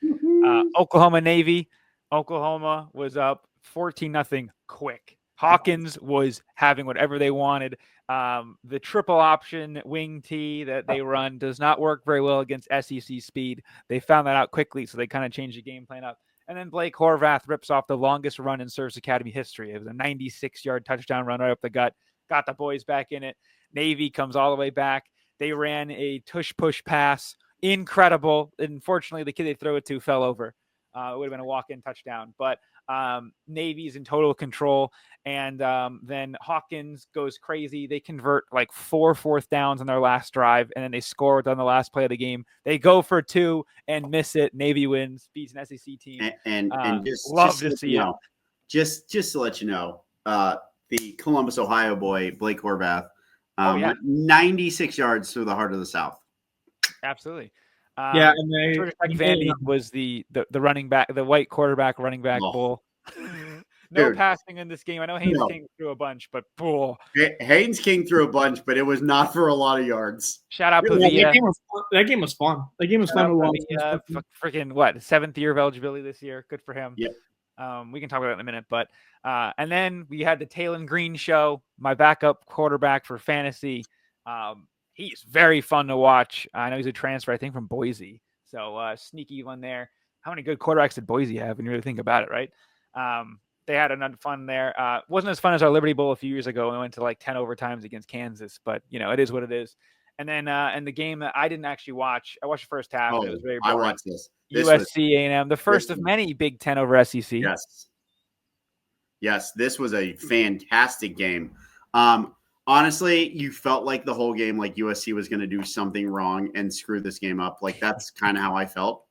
Speaker 1: Oklahoma Navy. Oklahoma was up 14-0 quick. Hawkins was having whatever they wanted. The triple option wing tee that they run does not work very well against SEC speed. They found that out quickly, so they kind of changed the game plan up. And then Blake Horvath rips off the longest run in Service Academy history. It was a 96-yard touchdown run right up the gut. Got the boys back in it. Navy comes all the way back. They ran a tush-push pass. Incredible. Unfortunately, the kid they threw it to fell over. It would have been a walk-in touchdown. But Navy's in total control. And then Hawkins goes crazy. They convert like 4 fourth downs on their last drive, and then they score on the last play of the game. They go for 2 and miss it. Navy wins, beats an SEC team.
Speaker 2: And just
Speaker 1: love to see
Speaker 2: it. Just to let you know, the Columbus, Ohio boy, Blake Horvath,
Speaker 1: yeah.
Speaker 2: 96 yards through the heart of the South.
Speaker 1: Absolutely.
Speaker 3: Yeah, and
Speaker 1: Georgia Tech Vandy was the running back, the white quarterback running back bull. No
Speaker 2: Dude.
Speaker 1: passing in this game. I know Haynes King threw a bunch, but bull.
Speaker 2: Haynes King threw a bunch, but it was not for a lot of yards.
Speaker 1: Shout out Pavia.
Speaker 3: That game was fun. That game was fun to watch.
Speaker 1: Freaking what? 7th year of eligibility this year. Good for him.
Speaker 2: Yep.
Speaker 1: We can talk about it in a minute, but and then we had the Taylon Green show, my backup quarterback for fantasy. He's very fun to watch. I know he's a transfer, I think, from Boise. So sneaky one there. How many good quarterbacks did Boise have when you really think about it, right? They had enough fun there. Wasn't as fun as our Liberty Bowl a few years ago. We went to like 10 overtimes against Kansas, but it is what it is. And then in the game that I didn't actually watch, I watched the first half. It was very boring.
Speaker 2: I watched this.
Speaker 1: USC A&M, the first of many Big Ten over SEC.
Speaker 2: Yes, this was a fantastic game. Honestly, you felt like the whole game, like USC was going to do something wrong and screw this game up. Like that's kind of how I felt.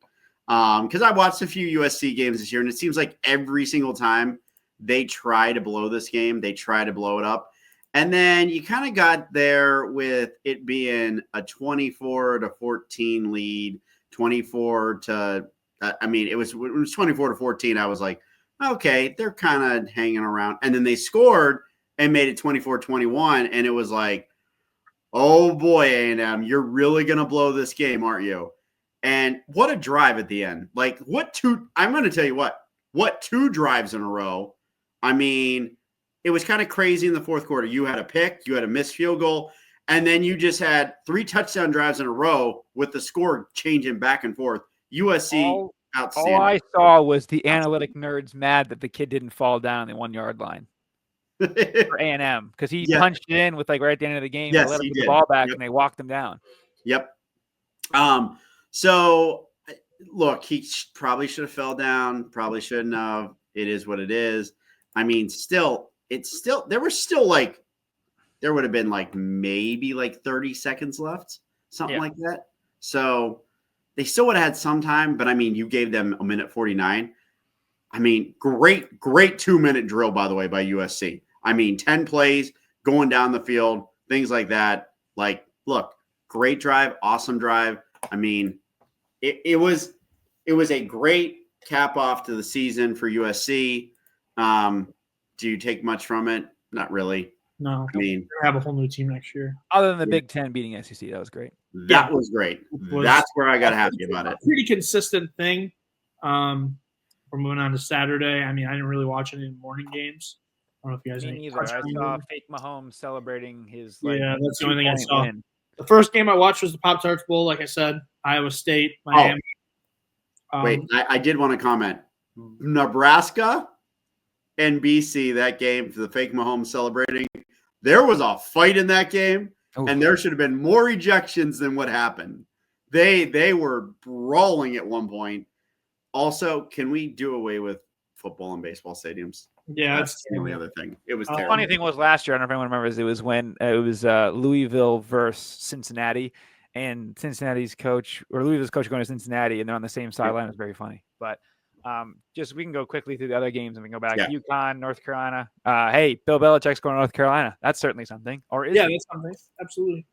Speaker 2: Because I watched a few USC games this year, and it seems like every single time they try to blow this game, they try to blow it up. And then you kind of got there with it being a 24-14 lead, 24 to, it was 24-14. I was like, okay, they're kind of hanging around. And then they scored and made it 24-21. And it was like, oh boy, A&M, you're really going to blow this game, aren't you? And what a drive at the end. Like I'm going to tell you what 2 drives in a row. I mean, it was kind of crazy in the fourth quarter. You had a pick, you had a missed field goal, and then you just had 3 touchdown drives in a row with the score changing back and forth. USC outstanding.
Speaker 1: All I saw was the analytic nerds mad that the kid didn't fall down on the 1-yard line for A&M because he punched it in with right at the end of the game.
Speaker 2: Yes,
Speaker 1: they let him
Speaker 2: get
Speaker 1: the ball back and they walked him down.
Speaker 2: Yep. So look, he probably should have fell down. Probably shouldn't have. It is what it is. I mean, there would have been maybe 30 seconds left, something like that. So they still would have had some time, but I mean, you gave them a minute 49. I mean, great 2-minute drill, by the way, by USC. I mean, 10 plays going down the field, things like that. Look, great drive, awesome drive. I mean, it was a great cap off to the season for USC. Do you take much from it? Not really.
Speaker 3: No.
Speaker 2: I mean,
Speaker 3: we'll have a whole new team next year.
Speaker 1: Other than the Big Ten beating SEC, that was great.
Speaker 2: That was great. That's where I got happy about it.
Speaker 3: Pretty consistent thing. We're moving on to Saturday. I mean, I didn't really watch any morning games. I don't know if you guys.
Speaker 1: Me neither. I saw fake Mahomes celebrating his.
Speaker 3: That's the only thing I saw. Win. The first game I watched was the Pop-Tarts Bowl. Like I said, Iowa State, Miami.
Speaker 2: Wait, I did want to comment. Nebraska and BC, that game for the fake Mahomes celebrating, there was a fight in that game, and there should have been more ejections than what happened. They were brawling at one point. Also, can we do away with football and baseball stadiums?
Speaker 3: Yeah,
Speaker 2: that's the only other thing. It was terrible.
Speaker 1: The funny thing was last year, I don't know if anyone remembers, it was when it was Louisville versus Cincinnati, and Cincinnati's coach or Louisville's coach going to Cincinnati, and they're on the same sideline. It was very funny. But just we can go quickly through the other games and we can go back. Yeah. UConn, North Carolina. Hey, Bill Belichick's going to North Carolina. That's certainly something. Or is
Speaker 3: that's something. Absolutely.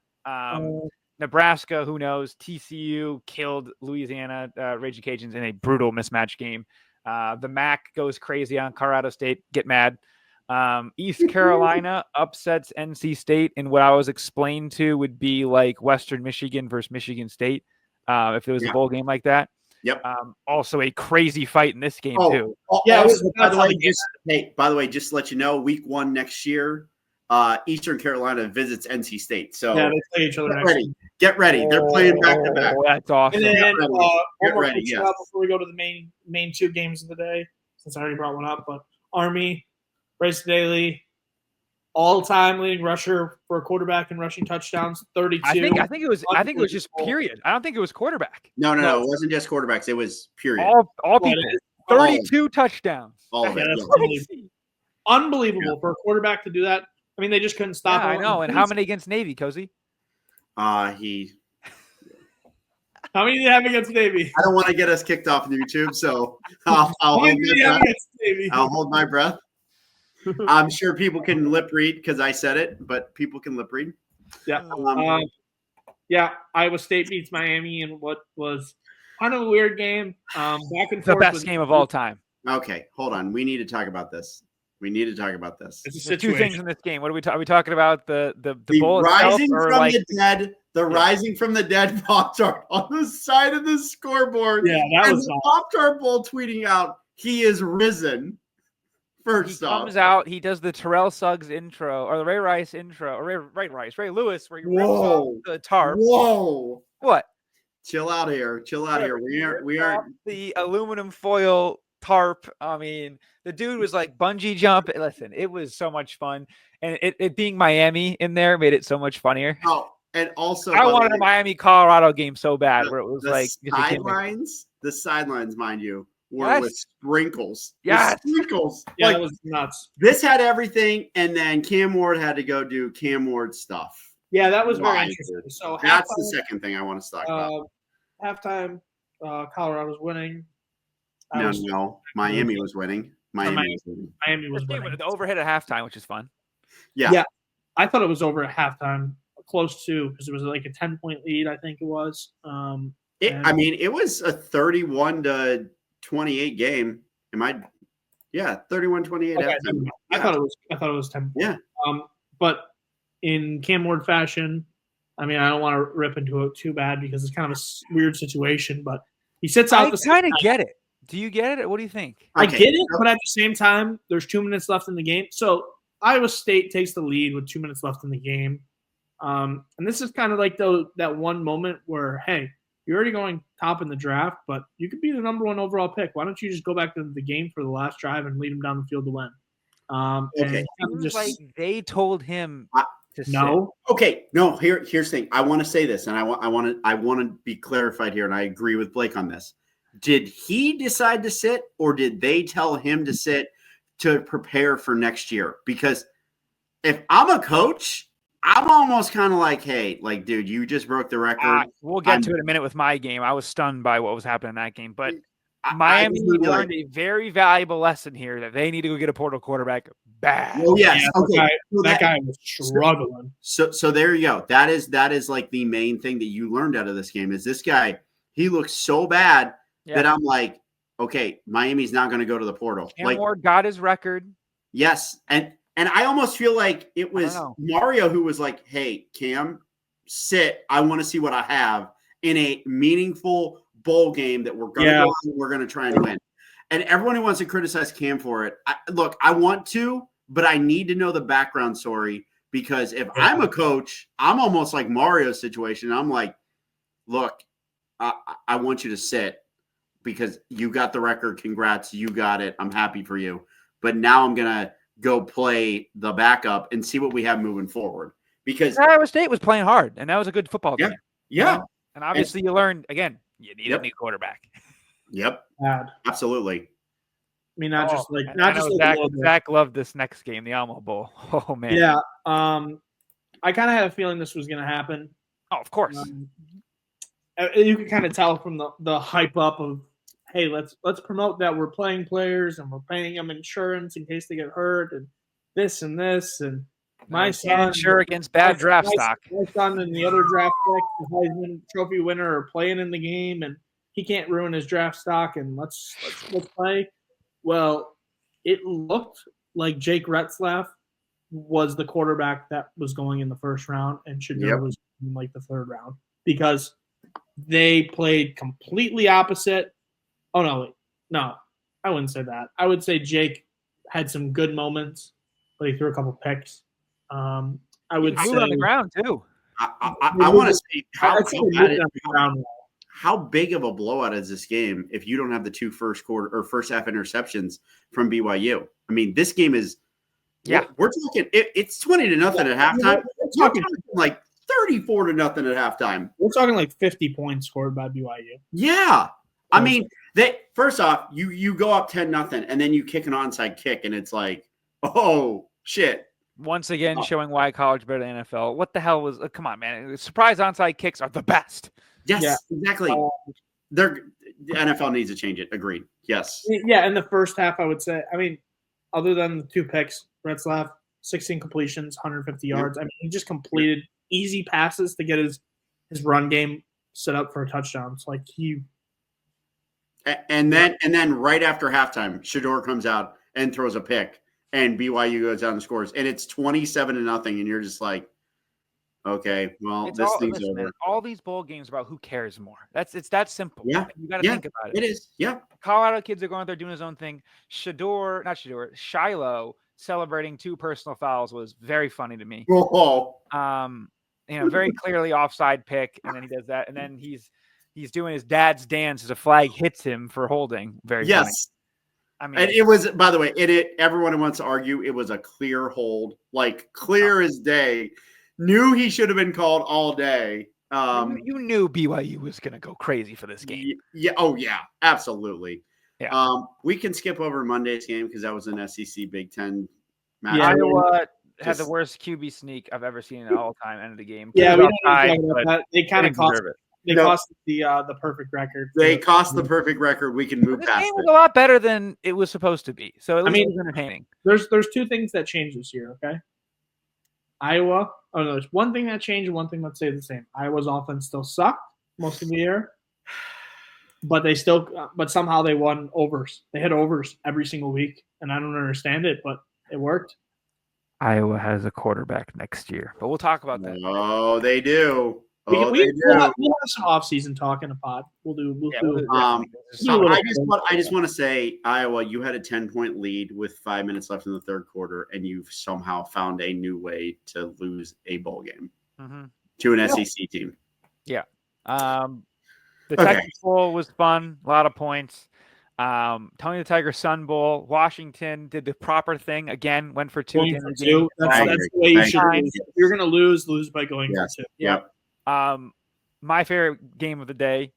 Speaker 1: Nebraska, who knows? TCU killed Louisiana Raging Cajuns in a brutal mismatch game. The MAC goes crazy on Colorado State. Get mad. East Carolina upsets NC State in what I was explained to would be like Western Michigan versus Michigan State if it was a bowl game like that.
Speaker 2: Yep.
Speaker 1: Also a crazy fight in this game too.
Speaker 2: Yeah. By the way, just to let you know, week 1 next year, Eastern Carolina visits NC State. So
Speaker 3: they play each other
Speaker 2: Get ready. They're playing back to back.
Speaker 1: That's awesome.
Speaker 3: And then get ready. Before we go to the main 2 games of the day, since I already brought one up, but Army, Bryce Daly, all-time leading rusher for a quarterback in rushing touchdowns, 32.
Speaker 1: I think it was just period. I don't think it was quarterback.
Speaker 2: No. It wasn't just quarterbacks. It was period.
Speaker 1: All people. 32 touchdowns.
Speaker 2: All of it.
Speaker 3: That's unbelievable for a quarterback to do that. I mean, they just couldn't stop him.
Speaker 1: I know. And how many against Navy, Cozzi?
Speaker 3: How many did you have against Navy?
Speaker 2: I don't want to get us kicked off of YouTube, so I'll hold my breath. I'm sure people can lip read because I said it, but people can lip read.
Speaker 3: Yeah. Yeah, Iowa State beats Miami in what was kind of a weird game. Back and
Speaker 1: The
Speaker 3: forth.
Speaker 1: best game of all time.
Speaker 2: Okay, hold on. We need to talk about this.
Speaker 3: It's a
Speaker 1: There's
Speaker 3: situation.
Speaker 1: two things in this game. What are we talking about? The bowl
Speaker 2: rising
Speaker 1: itself, or
Speaker 2: from
Speaker 1: like
Speaker 2: the dead, rising from the dead Pop-Tart on the side of the scoreboard.
Speaker 3: Yeah, that was
Speaker 2: the Pop-Tart Bowl tweeting out he is risen. First
Speaker 1: he
Speaker 2: off,
Speaker 1: comes out, he does the Terrell Suggs intro or the Ray Rice intro, or Ray Lewis, where he rips off the tarp.
Speaker 2: Whoa!
Speaker 1: What?
Speaker 2: Chill out here. We aren't
Speaker 1: the aluminum foil tarp. I mean, the dude was like bungee jump. Listen, it was so much fun, and it being Miami in there made it so much funnier.
Speaker 2: Oh, and also
Speaker 1: I wanted a Miami Colorado game so bad, where it was
Speaker 2: the
Speaker 1: like
Speaker 2: sidelines. The sidelines, mind you, were with sprinkles.
Speaker 1: Yeah,
Speaker 2: sprinkles.
Speaker 3: Yeah,
Speaker 2: like,
Speaker 3: that was nuts.
Speaker 2: This had everything, and then Cam Ward had to go do Cam Ward stuff.
Speaker 3: Yeah, that was very interesting. So
Speaker 2: that's the second thing I want to talk about.
Speaker 3: Halftime, Colorado was winning.
Speaker 2: No, Miami was winning. Miami was winning.
Speaker 1: The overhead at halftime, which is fun.
Speaker 2: Yeah.
Speaker 3: I thought it was over at halftime, close to, because it was like a 10-point lead. I think it was.
Speaker 2: It was a 31-28 game. 31-28.
Speaker 3: Okay, I thought it was 10 points.
Speaker 2: Yeah.
Speaker 3: But in Cam Ward fashion, I mean, I don't want to rip into it too bad because it's kind of a weird situation, but he sits out.
Speaker 1: I kind of get it. Do you get it? What do you think?
Speaker 3: I get it, but at the same time, there's 2 minutes left in the game. So Iowa State takes the lead with 2 minutes left in the game. And this is kind of like that one moment where, hey, you're already going top in the draft, but you could be the number 1 overall pick. Why don't you just go back to the game for the last drive and lead them down the field to win?
Speaker 1: Okay. Like they told him to
Speaker 3: no.
Speaker 1: sit.
Speaker 2: Okay, no. Here's the thing. I want to say this, and I want to be clarified here, and I agree with Blake on this. Did he decide to sit, or did they tell him to sit to prepare for next year? Because if I'm a coach, I'm almost kind of like, hey, like, dude, you just broke the record.
Speaker 1: We'll get to it in a minute with my game. I was stunned by what was happening in that game, but Miami learned a very valuable lesson here that they need to go get a portal quarterback bad.
Speaker 2: Oh yes,
Speaker 3: okay. That guy was struggling.
Speaker 2: So there you go. That is like the main thing that you learned out of this game is this guy. He looks so bad that I'm like, okay, Miami's not going to go to the portal.
Speaker 1: Cam Ward got his record.
Speaker 2: Yes, and I almost feel like it was Mario who was like, hey, Cam, sit. I want to see what I have in a meaningful bowl game that we're going to go out and we're going to try and win. And everyone who wants to criticize Cam for it, I want to, but I need to know the background story because if I'm a coach, I'm almost like Mario's situation. I'm like, look, I want you to sit because you got the record. Congrats. You got it. I'm happy for you. But now I'm going to go play the backup and see what we have moving forward. Because
Speaker 1: Iowa State was playing hard, and that was a good football game.
Speaker 2: Yeah.
Speaker 1: You know? And obviously you learned, again, you need a new quarterback.
Speaker 2: Yep. Absolutely.
Speaker 3: I mean, not just
Speaker 1: Zack loved this next game, the Alamo Bowl. Oh, man.
Speaker 3: Yeah. I kind of had a feeling this was going to happen.
Speaker 1: Oh, of course.
Speaker 3: You can kind of tell from the hype up of, hey, let's promote that we're playing players and we're paying them insurance in case they get hurt and this and this. And my son,
Speaker 1: insure against bad draft stock.
Speaker 3: My son and the other draft pick, the Heisman Trophy winner, are playing in the game, and he can't ruin his draft stock. And let's play. Well, it looked like Jake Retzlaff was the quarterback that was going in the first round, and Shadur was in like the third round because they played completely opposite. Oh, no, I wouldn't say that. I would say Jake had some good moments, but he threw a couple picks. I would say
Speaker 1: on the ground too.
Speaker 2: I want to say how big of a blowout is this game if you don't have the 2 first half interceptions from BYU? I mean, this game is we're talking it's 20-0 at halftime. We're talking like 34-0 at halftime.
Speaker 3: We're talking like 50 points scored by BYU.
Speaker 2: Yeah. I mean, first off, you go up 10-0 and then you kick an onside kick and it's like, oh shit.
Speaker 1: Once again, showing why college better than NFL. What the hell was? Come on, man! Surprise onside kicks are the best.
Speaker 2: Yes, exactly. The NFL needs to change it. Agreed. Yes.
Speaker 3: Yeah, in the first half, I would say. I mean, other than the 2 picks, Retzlaff, 16 completions, 150 yards. I mean, he just completed easy passes to get his run game set up for a touchdown. It's like he.
Speaker 2: And then right after halftime, Shador comes out and throws a pick, and BYU goes down and scores, and it's 27-0, and you're just like, okay, well, this thing's over.
Speaker 1: Man, all these bowl games are about who cares more. It's that simple.
Speaker 2: Yeah,
Speaker 1: you got to think about it.
Speaker 2: It is. Yeah.
Speaker 1: Colorado kids are going out there doing his own thing. Shiloh celebrating 2 personal fouls was very funny to me.
Speaker 2: Oh.
Speaker 1: Very clearly offside pick, and then he does that, and then he's doing his dad's dance as a flag hits him for holding. Very funny. I mean,
Speaker 2: and it was, by the way, everyone wants to argue it was a clear hold, like clear as day. Knew he should have been called all day.
Speaker 1: You knew BYU was going to go crazy for this game.
Speaker 2: Yeah. Oh, yeah. Absolutely.
Speaker 1: Yeah.
Speaker 2: We can skip over Monday's game because that was an SEC Big Ten match.
Speaker 1: Yeah, Iowa had the worst QB sneak I've ever seen in all time. End of the game.
Speaker 3: Yeah, we don't talk about that. They kind of cost it. They cost the perfect record.
Speaker 2: They cost the perfect record. We can move past it.
Speaker 1: This game was a lot better than it was supposed to be. So it was entertaining.
Speaker 3: There's 2 things that changed this year, okay? Iowa. Oh, no, there's one thing that changed and one thing that stayed the same. Iowa's offense still sucked most of the year, but somehow they won overs. They hit overs every single week, and I don't understand it, but it worked.
Speaker 1: Iowa has a quarterback next year, but we'll talk about that.
Speaker 2: Oh, they do.
Speaker 3: We'll have some off-season talk in a pod. I
Speaker 2: just want to say, Iowa, you had a 10-point lead with 5 minutes left in the third quarter, and you've somehow found a new way to lose a bowl game to an SEC team.
Speaker 1: Yeah. The Texas Bowl was fun. A lot of points. Tony the Tiger Sun Bowl. Washington did the proper thing again. Went for 2.
Speaker 3: That's the way you should. If you're going to lose by going for 2.
Speaker 2: Yep.
Speaker 1: My favorite game of the day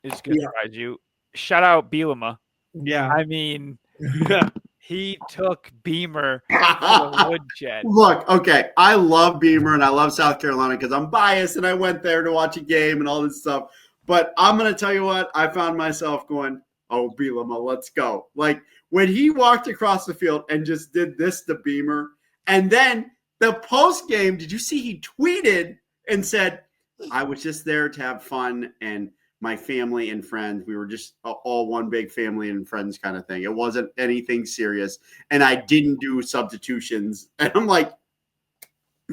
Speaker 1: is going to surprise you. Shout out Bielema.
Speaker 3: Yeah.
Speaker 1: I mean, he took Beamer to the woodshed.
Speaker 2: Look, okay, I love Beamer and I love South Carolina because I'm biased and I went there to watch a game and all this stuff. But I'm going to tell you what, I found myself going, oh, Bielema, let's go. Like when he walked across the field and just did this to Beamer, and then the post game, did you see he tweeted and said, I was just there to have fun and my family and friends. We were just all one big family and friends kind of thing. It wasn't anything serious. And I didn't do substitutions. And I'm like,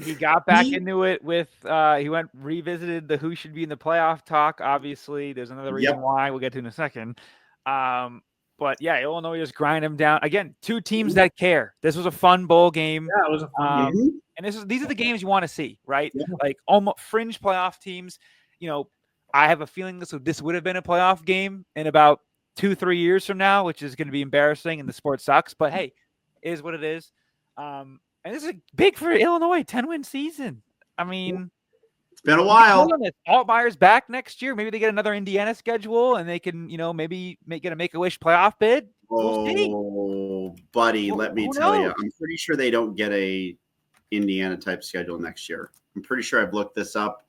Speaker 1: he got back into it with he revisited the who should be in the playoff talk. Obviously, there's another reason why we'll get to in a second. But yeah, Illinois just grind them down. Again, 2 teams that care. This was a fun bowl game.
Speaker 3: Yeah, it was a fun game.
Speaker 1: And these are the games you want to see, right?
Speaker 2: Yeah.
Speaker 1: Like almost fringe playoff teams. I have a feeling this would have been a playoff game in about 2-3 years from now, which is going to be embarrassing and the sport sucks. But hey, it is what it is. And this is big for Illinois, 10-win season. I mean,
Speaker 2: it's been a while.
Speaker 1: Altmaier's back next year. Maybe they get another Indiana schedule and they can, maybe get a Make-A-Wish playoff bid.
Speaker 2: Oh, buddy, let me tell you. I'm pretty sure they don't get a Indiana type schedule next year. I'm pretty sure I've looked this up.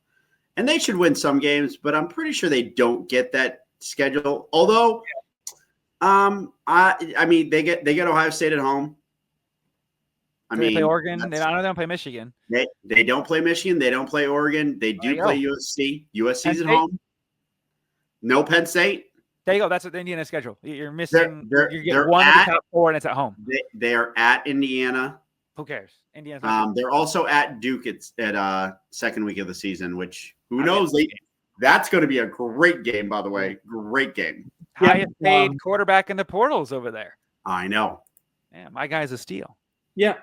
Speaker 2: And they should win some games, but I'm pretty sure they don't get that schedule. Although, I mean, they get Ohio State at home.
Speaker 1: They play Oregon. They don't play Michigan.
Speaker 2: They don't play Michigan. They don't play Oregon. They do play USC. USC's at home. No Penn State.
Speaker 1: There you go. That's what the Indiana schedule. You're missing.
Speaker 2: They're
Speaker 1: one of the top 4, and it's at home.
Speaker 2: They are at Indiana.
Speaker 1: Who cares? Indiana's
Speaker 2: they're also at Duke at second week of the season, which who knows? That's going to be a great game, by the way. Great game.
Speaker 1: Highest paid quarterback in the portals over there.
Speaker 2: I know.
Speaker 1: Yeah, my guy's a steal.
Speaker 3: Yeah.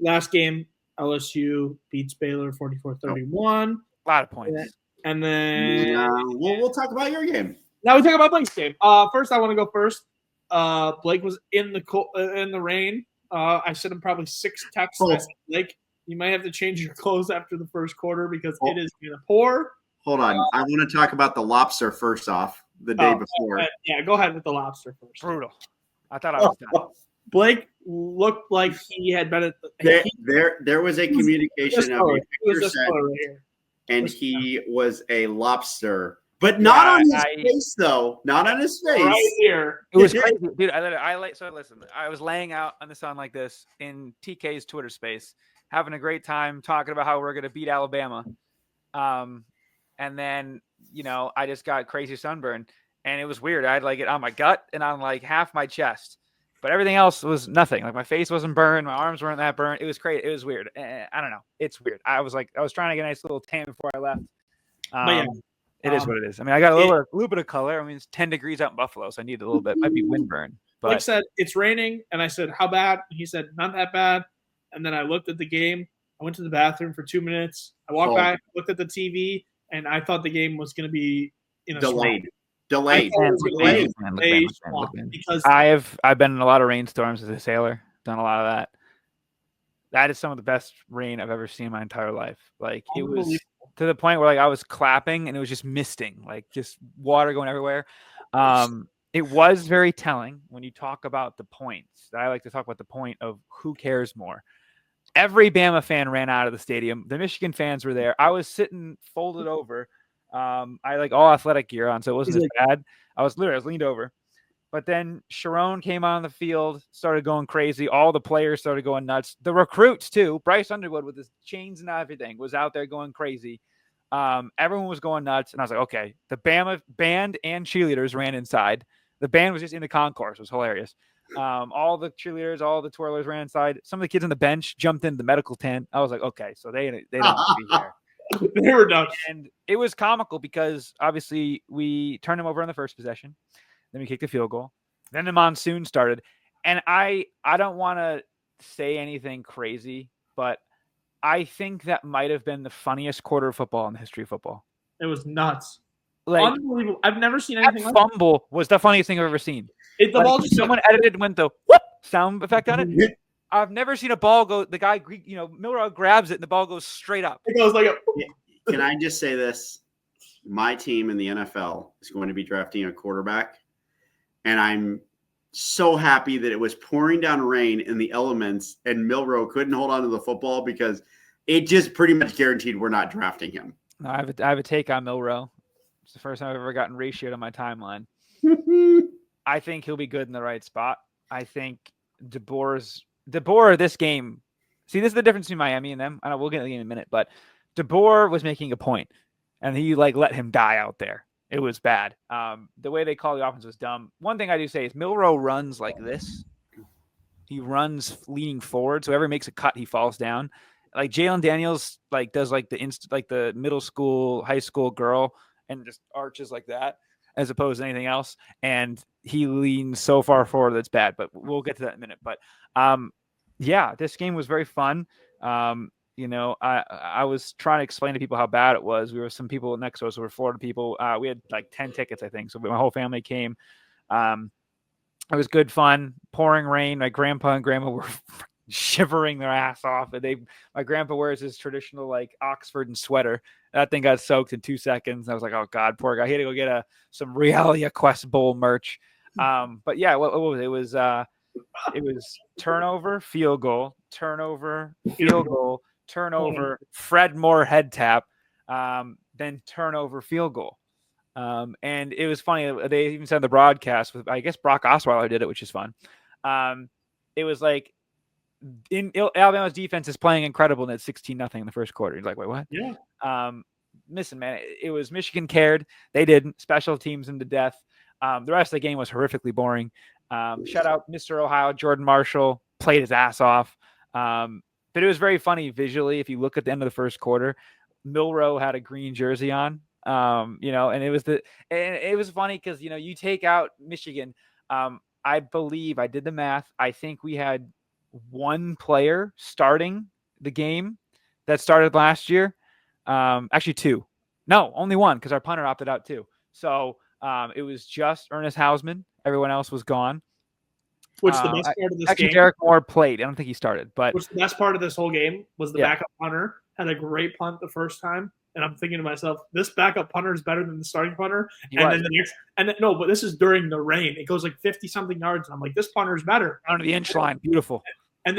Speaker 3: Last game, LSU beats Baylor 44-31.
Speaker 1: A lot of points.
Speaker 3: And then
Speaker 2: we'll talk about your game.
Speaker 3: Now we talk about Blake's game. First, I want to go first. Blake was in the rain. I sent him probably 6 texts. I said, Blake, you might have to change your clothes after the first quarter because it is going to pour.
Speaker 2: Hold on. I want to talk about the lobster first off the day before.
Speaker 3: Yeah, go ahead with the lobster first.
Speaker 1: Brutal. I thought I was done.
Speaker 3: Blake looked like he had been at
Speaker 2: there was a communication of a picture set, and he was a lobster, But not on his face, though. Not on his face.
Speaker 3: Right here.
Speaker 1: It was crazy, dude. Listen. I was laying out on the sun like this in TK's Twitter space, having a great time talking about how we're gonna beat Alabama. And then I just got crazy sunburn, and it was weird. I had like it on my gut and on like half my chest, but everything else was nothing. Like my face wasn't burned, my arms weren't that burned. It was crazy. It was weird. I don't know. It's weird. I was trying to get a nice little tan before I left. It is what it is. I mean, I got a little bit of color. I mean, it's 10 degrees out in Buffalo, so I need a little bit. Might be windburn. But
Speaker 3: Blake said, it's raining. And I said, how bad? And he said, not that bad. And then I looked at the game. I went to the bathroom for 2 minutes. I walked back, looked at the TV, and I thought the game was going to be
Speaker 2: delayed.
Speaker 3: Because
Speaker 1: I've been in a lot of rainstorms as a sailor, done a lot of that. That is some of the best rain I've ever seen in my entire life. Like it was to the point where like I was clapping and it was just misting, like just water going everywhere. It was very telling when you talk about the points. I like to talk about the point of who cares more. Every Bama fan ran out of the stadium. The Michigan fans were there. I was sitting folded over. I had like all athletic gear on, so it wasn't as bad. I was leaned over. But then Sharon came on the field, started going crazy. All the players started going nuts. The recruits, too. Bryce Underwood with his chains and everything was out there going crazy. Everyone was going nuts. And I was like, okay. The Bama band and cheerleaders ran inside. The band was just in the concourse. It was hilarious. All the cheerleaders, all the twirlers ran inside. Some of the kids on the bench jumped into the medical tent. I was like, okay, so they don't want to be here.
Speaker 3: They were done.
Speaker 1: And it was comical because obviously we turned them over on the first possession. Then we kicked a field goal. Then the monsoon started. And I don't want to say anything crazy, but I think that might have been the funniest quarter of football in the history of football.
Speaker 3: It was nuts.
Speaker 1: Like,
Speaker 3: unbelievable. I've never seen anything like
Speaker 1: that. Fumble was the funniest thing I've ever seen. Someone edited and went the whoop sound effect on it. I've never seen a ball go, the guy, Milrow grabs it and the ball goes straight up.
Speaker 3: It goes like a...
Speaker 2: Can I just say this? My team in the NFL is going to be drafting a quarterback. And I'm so happy that it was pouring down rain in the elements and Milrow couldn't hold on to the football because it just pretty much guaranteed we're not drafting him.
Speaker 1: No, I have a take on Milrow. It's the first time I've ever gotten ratioed on my timeline. I think he'll be good in the right spot. I think DeBoer, this game. See, this is the difference between Miami and them. I know we'll get to the game in a minute, but DeBoer was making a point, and he let him die out there. It was bad. The way they call the offense was dumb. One thing I do say is Milrow runs like this. He runs leaning forward, so whoever makes a cut, he falls down. Like Jalen Daniels, does the middle school, high school girl, and just arches like that, as opposed to anything else. And he leans so far forward that's bad. But we'll get to that in a minute. But yeah, this game was very fun. I was trying to explain to people how bad it was. We were some people next to us who were Florida people. We had like 10 tickets, I think. So my whole family came. It was good fun. Pouring rain. My grandpa and grandma were shivering their ass off. My grandpa wears his traditional like Oxford and sweater. That thing got soaked in 2 seconds. I was like, oh God, poor guy. He had to go get some Realia Quest Bowl merch. But yeah, what was it? It was turnover, field goal, turnover, field goal, turnover, Fred Moore head tap, then turnover, field goal. And it was funny. They even said the broadcast with, I guess Brock Osweiler did it, which is fun. It was like Alabama's defense is playing incredible, and it's 16-0 in the first quarter. You're like, wait, what?
Speaker 3: Yeah.
Speaker 1: Listen, man, it was Michigan cared. They didn't. Special teams them to death. The rest of the game was horrifically boring. Shout out Mr. Ohio, Jordan Marshall, played his ass off. But it was very funny visually. If you look at the end of the first quarter, Milrow had a green jersey on, and it was funny because, you take out Michigan. I believe I did the math. I think we had one player starting the game that started last year. Actually two. No, only one, because our punter opted out too. So it was just Ernest Hausman. Everyone else was gone.
Speaker 3: Which the best part of this game.
Speaker 1: Derek Moore played. I don't think he started, but
Speaker 3: which the best part of this whole game was the backup punter had a great punt the first time, and I'm thinking to myself, this backup punter is better than the starting punter. No, but this is during the rain. It goes like 50 something yards, and I'm like, this punter is better.
Speaker 1: On the inch line, beautiful.
Speaker 3: And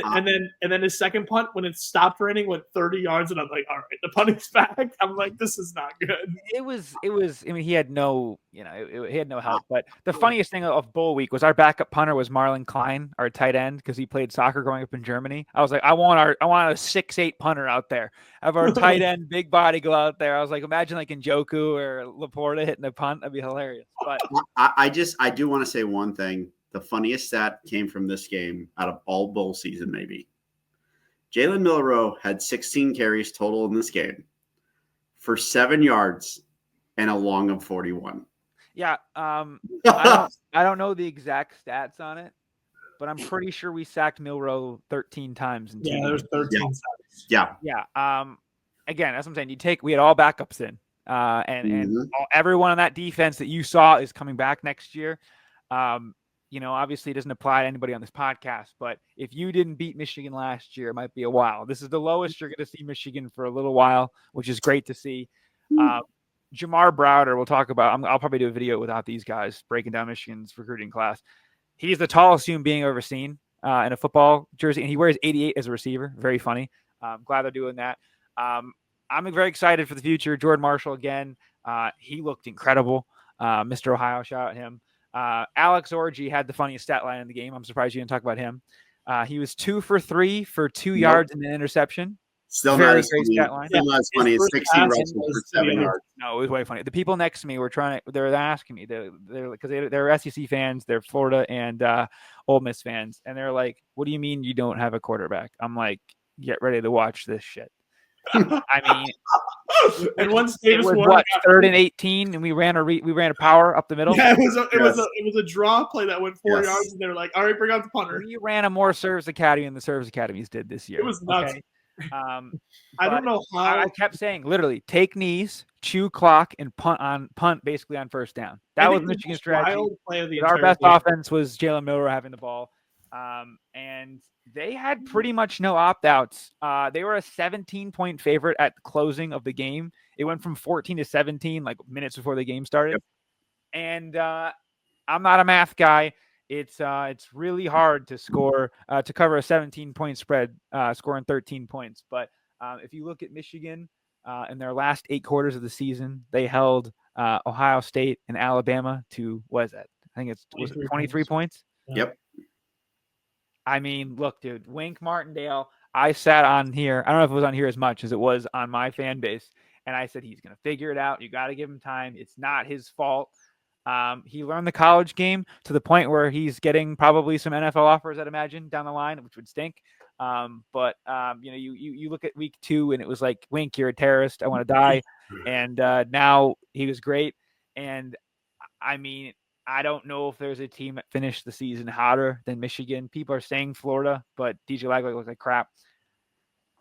Speaker 3: then his second punt, when it stopped raining, went 30 yards, and I'm like, all right, the punting's back. I'm like, this is not good.
Speaker 1: It was. I mean, he had no, he had no help. But the funniest thing of Bowl Week was our backup punter was Marlon Klein, our tight end, because he played soccer growing up in Germany. I was like, I want a 6'8" punter out there. Have our tight end, big body, go out there. I was like, imagine like Njoku or Laporta hitting a punt. That'd be hilarious. But
Speaker 2: I do want to say one thing. The funniest stat came from this game out of all bowl season, maybe. Jalen Milroe had 16 carries total in this game for 7 yards and a long of 41.
Speaker 1: Yeah. I don't know the exact stats on it, but I'm pretty sure we sacked Milroe 13 times.
Speaker 3: There's 13 sacks.
Speaker 2: Yeah.
Speaker 1: Again, that's what I'm saying. We had all backups in, and everyone on that defense that you saw is coming back next year. Obviously it doesn't apply to anybody on this podcast, but if you didn't beat Michigan last year, it might be a while. This is the lowest you're going to see Michigan for a little while, which is great to see. Jamar Browder, we'll talk about. I'll probably do a video without these guys breaking down Michigan's recruiting class. He's the tallest human being I've ever seen in a football jersey, and he wears 88 as a receiver. Very funny. Glad they're doing that. I'm very excited for the future. Jordan Marshall again. He looked incredible. Mr. Ohio, shout out him. Alex Orji had the funniest stat line in the game. I'm surprised you didn't talk about him. He was 2 for 3 for 2 yards and an interception.
Speaker 2: Still
Speaker 1: very
Speaker 2: not as
Speaker 1: great
Speaker 2: funny.
Speaker 1: stat line.
Speaker 2: Still not as funny as 16 rushes for 7 yards.
Speaker 1: No, it was way funny. The people next to me were they're asking me, because they're SEC fans, they're Florida and Ole Miss fans, and they're like, "What do you mean you don't have a quarterback?" I'm like, "Get ready to watch this shit." I mean,
Speaker 3: and once Davis
Speaker 1: was
Speaker 3: Warner
Speaker 1: 3rd and 18, and we ran a power up the middle.
Speaker 3: Yeah, it was a draw play that went 4 yards, and they were like, "All right, bring out the punter."
Speaker 1: We ran a more service academy than the service academies did this year.
Speaker 3: It was nuts.
Speaker 1: Okay?
Speaker 3: I don't know how.
Speaker 1: I kept saying, literally, take knees, chew clock, and punt basically on first down. That was Michigan's strategy. Our best offense was Jalen Milroe having the ball. And they had pretty much no opt-outs. They were a 17-point favorite at the closing of the game. It went from 14 to 17, like minutes before the game started. Yep. And I'm not a math guy. It's really hard to score to cover a 17-point spread, scoring 13 points. But if you look at Michigan in their last 8 quarters of the season, they held Ohio State and Alabama to, what is that? I think it's 23 points.
Speaker 2: Yep.
Speaker 1: I mean, look, dude, Wink Martindale, I sat on here. I don't know if it was on here as much as it was on my fan base. And I said, he's going to figure it out. You got to give him time. It's not his fault. He learned the college game to the point where he's getting probably some NFL offers, I'd imagine, down the line, which would stink. But you look at week 2 and it was like, Wink, you're a terrorist. I want to die. And now he was great. And I mean, I don't know if there's a team that finished the season hotter than Michigan. People are saying Florida, but DJ Lagway looks like crap.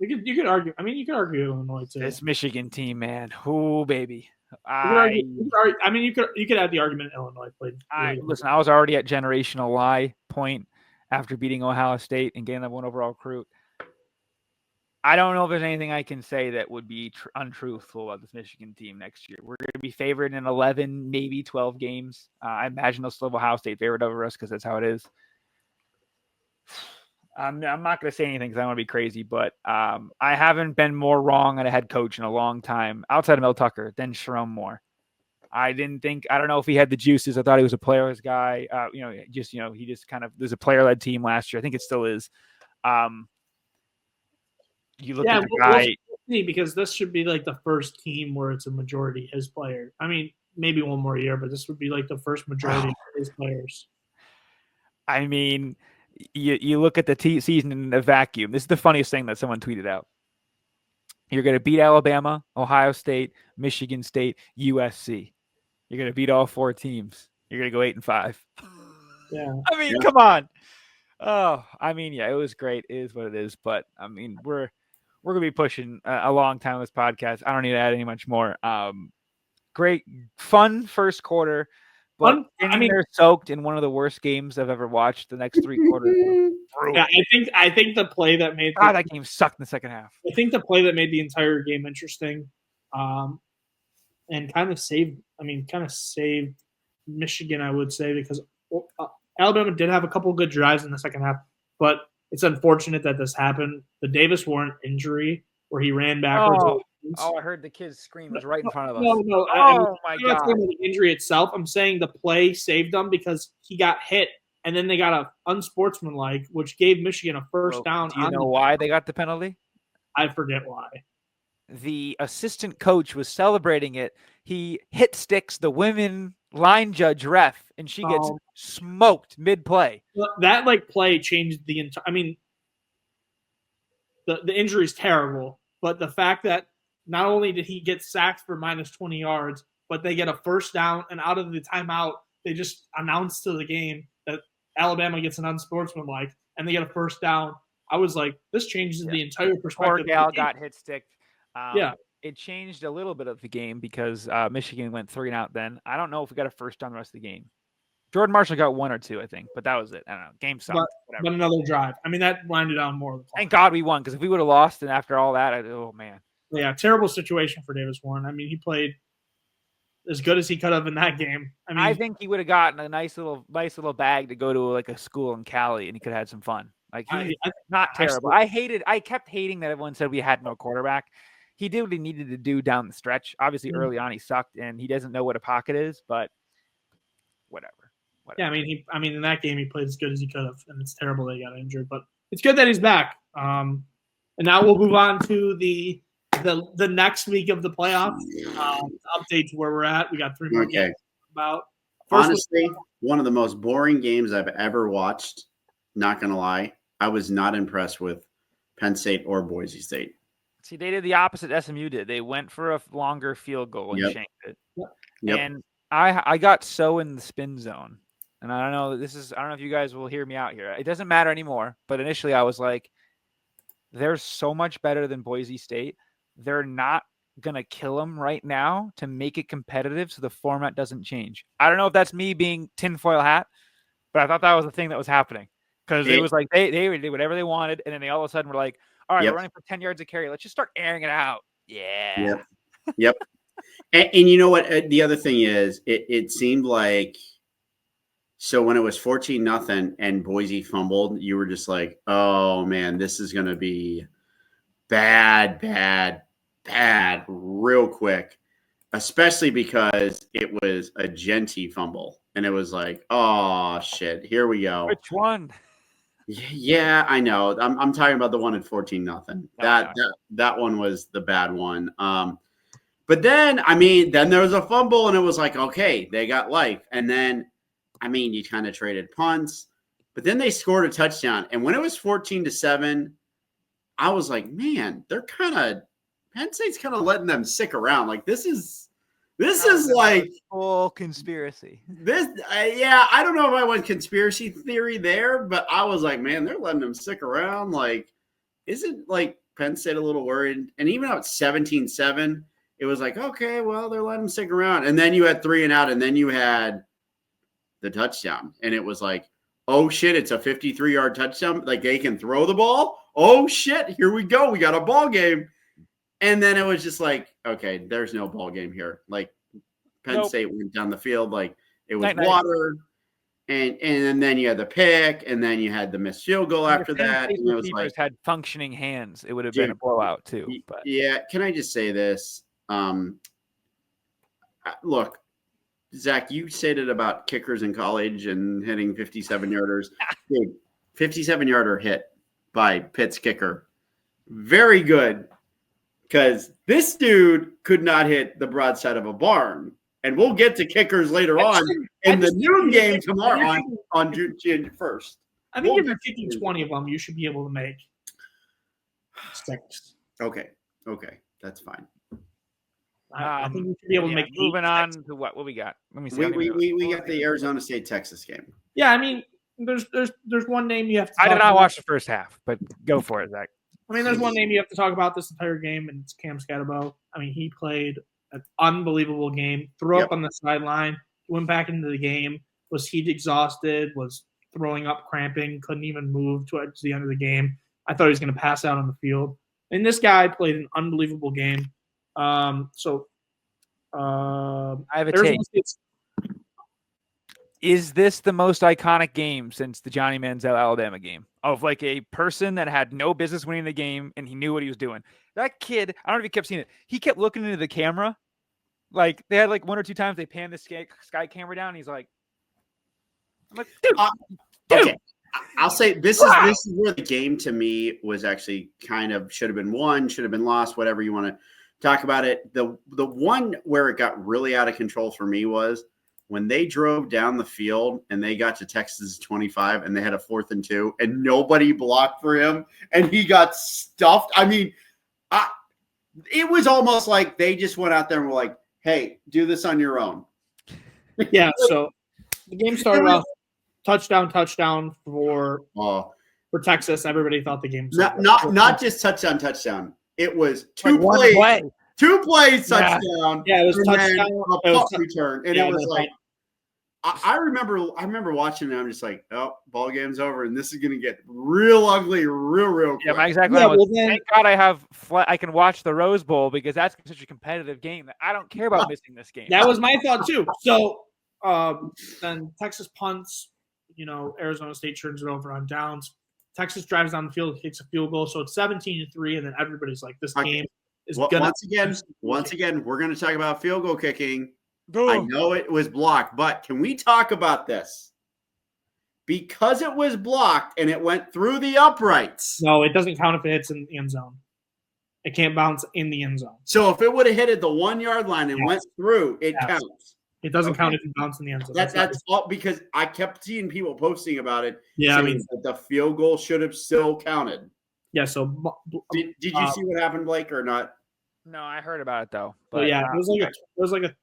Speaker 3: You could argue. I mean, you could argue Illinois too.
Speaker 1: This Michigan team, man. Oh, baby.
Speaker 3: You could add the argument Illinois played.
Speaker 1: Listen, I was already at generational lie point after beating Ohio State and getting that 1 overall recruit. I don't know if there's anything I can say that would be untruthful about this Michigan team next year. We're going to be favored in 11, maybe 12 games. I imagine they'll still have Ohio State favored over us because that's how it is. I'm not going to say anything because I don't want to be crazy, but I haven't been more wrong on a head coach in a long time outside of Mel Tucker than Sharon Moore. I don't know if he had the juices. I thought he was a player's he just kind of, there's a player-led team last year. I think it still is. You look at the guy.
Speaker 3: Because this should be like the first team where it's a majority his player. I mean, maybe one more year, but this would be like the first majority of his players.
Speaker 1: I mean, you look at the season in a vacuum. This is the funniest thing that someone tweeted out. You're going to beat Alabama, Ohio State, Michigan State, USC. You're going to beat all 4 teams. You're going to go 8-5.
Speaker 3: Yeah.
Speaker 1: I mean, come on. Oh, I mean, yeah, it was great. It is what it is. But I mean, we're going to be pushing a long time with this podcast. I don't need to add any much more. Great, fun first quarter. But they're soaked in one of the worst games I've ever watched. The next 3 quarters.
Speaker 3: Yeah, I think the play that made
Speaker 1: that game sucked in the second half.
Speaker 3: I think the play that made the entire game interesting, and kind of saved Michigan, I would say, because Alabama did have a couple good drives in the second half, but It's unfortunate that this happened. The Davis Warren injury, where he ran backwards.
Speaker 1: I heard the kid's scream was right in front of us.
Speaker 3: No.
Speaker 1: Oh, my
Speaker 3: I'm not
Speaker 1: God.
Speaker 3: talking about the injury itself. I'm saying the play saved them because he got hit, and then they got a unsportsmanlike, which gave Michigan a first down.
Speaker 1: Do you know why they got the penalty?
Speaker 3: I forget why.
Speaker 1: The assistant coach was celebrating it. He hit sticks the women line judge ref, and she gets smoked mid-play.
Speaker 3: That play changed the entire. I mean, the injury is terrible, but the fact that not only did he get sacked for minus 20 yards, but they get a first down, and out of the timeout, they just announced to the game that Alabama gets an unsportsmanlike, and they get a first down. I was like, this changes the entire perspective.
Speaker 1: Poor gal got hit sticked.
Speaker 3: Yeah.
Speaker 1: It changed a little bit of the game because Michigan went 3-and-out then. I don't know if we got a first down the rest of the game. Jordan Marshall got 1 or 2, I think, but that was it. I don't know. Game sucked.
Speaker 3: But another drive. I mean, that winded down more of the clock.
Speaker 1: Thank God we won, because if we would have lost and after all that, oh, man.
Speaker 3: Yeah, terrible situation for Davis Warren. I mean, he played as good as he could have in that game.
Speaker 1: I think he would have gotten a nice little bag to go to a school in Cali, and he could have had some fun. He's not terrible. I kept hating that everyone said we had no quarterback. He did what he needed to do down the stretch. Obviously, early on he sucked, and he doesn't know what a pocket is. But whatever.
Speaker 3: Yeah, I mean, in that game he played as good as he could have, and it's terrible that he got injured. But it's good that he's back. And now we'll move on to the next week of the playoff update to where we're at. We got 3 more games about.
Speaker 2: Honestly, one of the most boring games I've ever watched. Not gonna lie, I was not impressed with Penn State or Boise State.
Speaker 1: See, they did the opposite SMU did. They went for a longer field goal and shanked it.
Speaker 2: Yep.
Speaker 1: And I got so in the spin zone. And I don't know if you guys will hear me out here. It doesn't matter anymore. But initially I was like, they're so much better than Boise State. They're not going to kill them right now to make it competitive so the format doesn't change. I don't know if that's me being tinfoil hat, but I thought that was the thing that was happening. Because it was like they did whatever they wanted, and then they all of a sudden were like, all right, we're running for 10 yards of carry. Let's just start airing it out. Yeah.
Speaker 2: Yep. And you know what? The other thing is, it seemed like, so when it was 14-0 and Boise fumbled, you were just like, oh, man, this is going to be bad real quick, especially because it was a Genty fumble. And it was like, oh, shit, here we go.
Speaker 1: Which one?
Speaker 2: Yeah, I know. I'm talking about the one at 14-0. That one was the bad one. But then, then there was a fumble, and it was like, okay, they got life. And then, you kind of traded punts. But then they scored a touchdown. And when it was 14-7, I was like, man, Penn State's kind of letting them sick around. Like, this is like
Speaker 1: full conspiracy.
Speaker 2: I don't know if I went conspiracy theory there, but I was like, man, they're letting them stick around. Like, isn't like Penn State a little worried? And even at 17-7, it was like, okay, well, they're letting them stick around. And then you had 3-and-out, and then you had the touchdown. And it was like, oh shit, it's a 53-yard touchdown. Like, they can throw the ball. Oh shit, here we go. We got a ball game. And then it was just like, okay, there's no ball game here. Like, Penn State went down the field like it was water. And then you had the pick, and then you had the missed field goal after that. And it was like,
Speaker 1: had functioning hands. It would have been a blowout too. But
Speaker 2: yeah, can I just say this? Look, Zach, you said it about kickers in college and hitting 57-yarders. 57-yarder hit by Pitt's kicker. Very good. Because this dude could not hit the broadside of a barn. And we'll get to kickers later on in the noon game tomorrow on June 1st.
Speaker 3: I think if you're kicking 20 of them, you should be able to make 6.
Speaker 2: Okay. That's fine.
Speaker 3: I think you should be able to make 8.
Speaker 1: Moving on to what we got. Let me see.
Speaker 2: We got the Arizona State-Texas game.
Speaker 3: Yeah, there's one name you have to
Speaker 1: I did not watch the first half, but go for it, Zach.
Speaker 3: There's one name you have to talk about this entire game, and it's Cam Scatterbo. He played an unbelievable game. Threw up on the sideline, went back into the game, was heat exhausted, was throwing up, cramping, couldn't even move towards the end of the game. I thought he was going to pass out on the field. And this guy played an unbelievable game. I
Speaker 1: have a take. Is this the most iconic game since the Johnny Manziel Alabama game of like a person that had no business winning the game and he knew what he was doing? That kid, I don't know if you kept seeing it. He kept looking into the camera. Like they had like one or two times they panned the sky camera down. And he's like, I'm like, dude.
Speaker 2: Okay. I'll say this is where the game to me was actually kind of should have been won, should have been lost, whatever you want to talk about it. The one where it got really out of control for me was when they drove down the field and they got to Texas 25 and they had a 4th and 2 and nobody blocked for him and he got stuffed. I mean, it was almost like they just went out there and were like, hey, do this on your own.
Speaker 3: Yeah, so the game started off touchdown for Texas. Everybody thought the game was
Speaker 2: not just touchdown. It was two plays touchdown.
Speaker 3: Yeah, it was touchdown.
Speaker 2: A punt return. And it was like I remember watching it. I'm just like, oh, ball game's over, and this is going to get real ugly, real quick.
Speaker 1: Yeah, exactly. Yeah, thank God I can watch the Rose Bowl because that's such a competitive game that I don't care about missing this game.
Speaker 3: That was my thought too. So then Texas punts. Arizona State turns it over on downs. Texas drives down the field, kicks a field goal, so it's 17-3, and then everybody's like, this game is gonna.
Speaker 2: Once again, we're going to talk about field goal kicking. I know it was blocked, but can we talk about this? Because it was blocked and it went through the uprights.
Speaker 3: No, it doesn't count if it hits in the end zone. It can't bounce in the end zone.
Speaker 2: So if it would have hit the 1 yard line and went through, it counts.
Speaker 3: It doesn't count if it bounced in the end zone.
Speaker 2: That's all because I kept seeing people posting about it.
Speaker 3: Yeah,
Speaker 2: I mean, that the field goal should have still counted.
Speaker 3: Yeah. So
Speaker 2: did you see what happened, Blake, or not?
Speaker 1: No, I heard about it though.
Speaker 3: But yeah, it was like a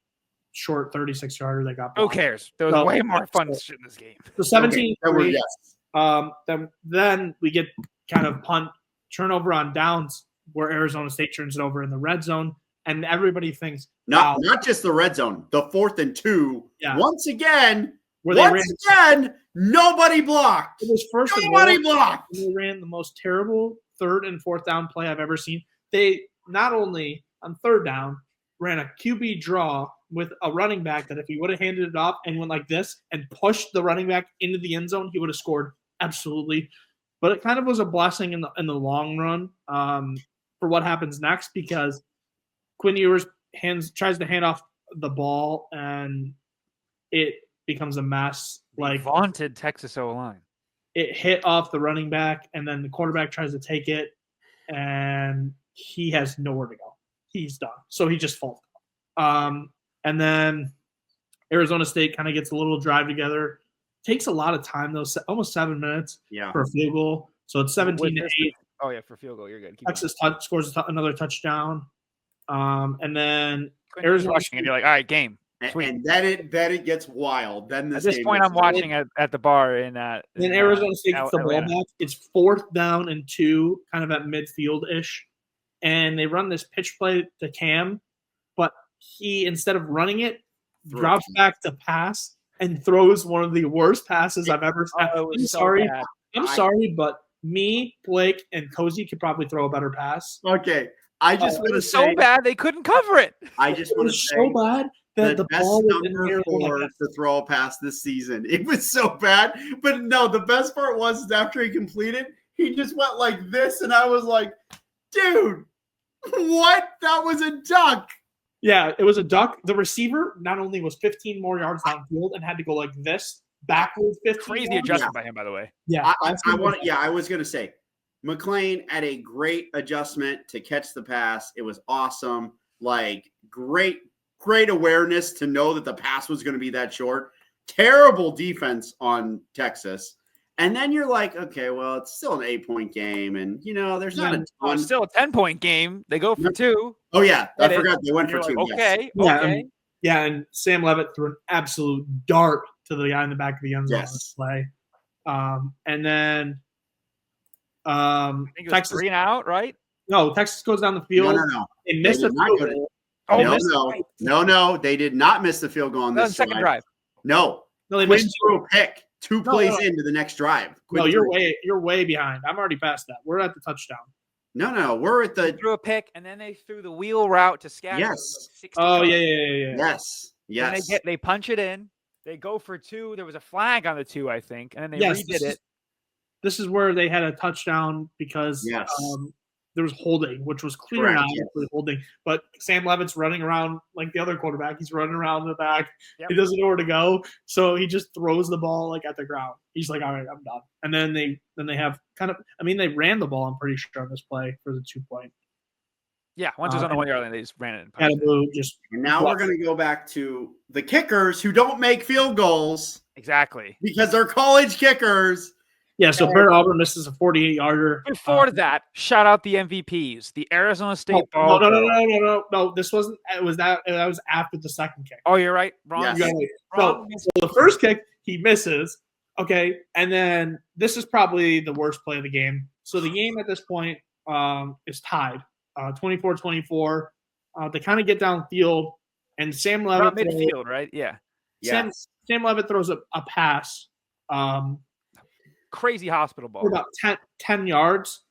Speaker 3: short 36-yarder that got blocked.
Speaker 1: Who cares? There was way more fun shit in this game.
Speaker 3: So 17-3. Then we get kind of punt turnover on downs where Arizona State turns it over in the red zone, and everybody thinks
Speaker 2: not just the red zone, the 4th and 2.
Speaker 3: Yeah.
Speaker 2: Once again, nobody blocked.
Speaker 3: It was first
Speaker 2: nobody blocked.
Speaker 3: They ran the most terrible 3rd and 4th down play I've ever seen. They not only on 3rd down ran a QB draw with a running back that if he would have handed it off and went like this and pushed the running back into the end zone, he would have scored absolutely. But it kind of was a blessing in the long run for what happens next because Quinn Ewers tries to hand off the ball and it becomes a mess. Like
Speaker 1: vaunted Texas O-line.
Speaker 3: It hit off the running back and then the quarterback tries to take it and he has nowhere to go. He's done. So he just falls down. And then Arizona State kind of gets a little drive together. Takes a lot of time, though, almost 7 minutes for a field goal. So it's 17-8.
Speaker 1: Oh, yeah, for field goal, you're good.
Speaker 3: Texas scores another touchdown. And then
Speaker 1: Arizona rushing, and you're like, all right, game.
Speaker 2: Sweet. And then it gets wild. Then
Speaker 1: at this point, I'm watching at the bar in
Speaker 3: then Arizona State gets the ball back. It's 4th down and 2, kind of at midfield-ish. And they run this pitch play to Cam, but he, instead of running it, drops back to pass and throws one of the worst passes I've ever seen. I'm sorry, but me, Blake, and Cozzi could probably throw a better pass.
Speaker 2: Okay. I just want to say
Speaker 1: so bad they couldn't cover it.
Speaker 2: I just want to say
Speaker 3: so bad that the ball was in
Speaker 2: number 4 to throw a pass this season. It was so bad. But no, the best part was after he completed, he just went like this, and I was like, dude, what? That was a duck.
Speaker 3: Yeah, it was a duck. The receiver not only was 15 more yards downfield and had to go like this backwards 15.
Speaker 1: Crazy adjustment by him, by the way.
Speaker 3: Yeah,
Speaker 2: I was going to say, McLean had a great adjustment to catch the pass. It was awesome. Like great awareness to know that the pass was going to be that short. Terrible defense on Texas. And then you're like, okay, well, it's still an 8-point game. And, there's not a ton.
Speaker 1: It's still a 10-point game. They go for 2.
Speaker 2: Oh, yeah. I forgot they went for 2.
Speaker 1: Like, okay.
Speaker 3: Yes.
Speaker 1: Okay.
Speaker 3: Yeah, and Sam Levitt threw an absolute dart to the guy in the back of the end zone on this play. And then
Speaker 1: I think it was Texas 3 and out, right?
Speaker 3: No, Texas goes down the field.
Speaker 2: No.
Speaker 3: They missed the field goal.
Speaker 2: No. They did not miss the field goal on this
Speaker 1: second drive.
Speaker 2: No,
Speaker 3: they missed
Speaker 2: a pick. 2 plays into the next drive.
Speaker 3: You're way behind. I'm already past that. We're at the touchdown.
Speaker 2: No, we're at the.
Speaker 1: They threw a pick, and then they threw the wheel route to scatter.
Speaker 2: Yes.
Speaker 3: Oh yeah.
Speaker 2: Yes.
Speaker 1: And they punch it in. They go for 2. There was a flag on the 2, I think, and then they
Speaker 3: Yes,
Speaker 1: redid it.
Speaker 3: This is where they had a touchdown because
Speaker 2: Yes.
Speaker 3: there was holding, which was clear
Speaker 2: Correct,
Speaker 3: and obviously holding. But Sam Levitt's running around like the other quarterback. He's running around the back.
Speaker 1: Yep.
Speaker 3: He doesn't know where to go, so he just throws the ball like at the ground. He's like, "All right, I'm done." And then they have kind of. I mean, they ran the ball. I'm pretty sure on this play for the 2-point.
Speaker 1: Yeah, once it was on the 1 yard line, they just ran it.
Speaker 2: And now we're going to go back to the kickers who don't make field goals.
Speaker 1: Exactly.
Speaker 2: Because they're college kickers.
Speaker 3: Yeah, so Barrett Auburn misses a 48-yarder.
Speaker 1: Before that, shout out the MVPs, the Arizona State ball.
Speaker 3: No. This wasn't. It was that was after the second kick.
Speaker 1: Oh, you're right. Wrong.
Speaker 2: Yes.
Speaker 3: So the first kick he misses. Okay, and then this is probably the worst play of the game. So the game at this point is tied, 24-24. They kind of get downfield, and Sam Levitt
Speaker 1: midfield, right? Yeah.
Speaker 3: Sam Levitt throws a pass.
Speaker 1: Crazy hospital ball.
Speaker 3: For about 10 yards,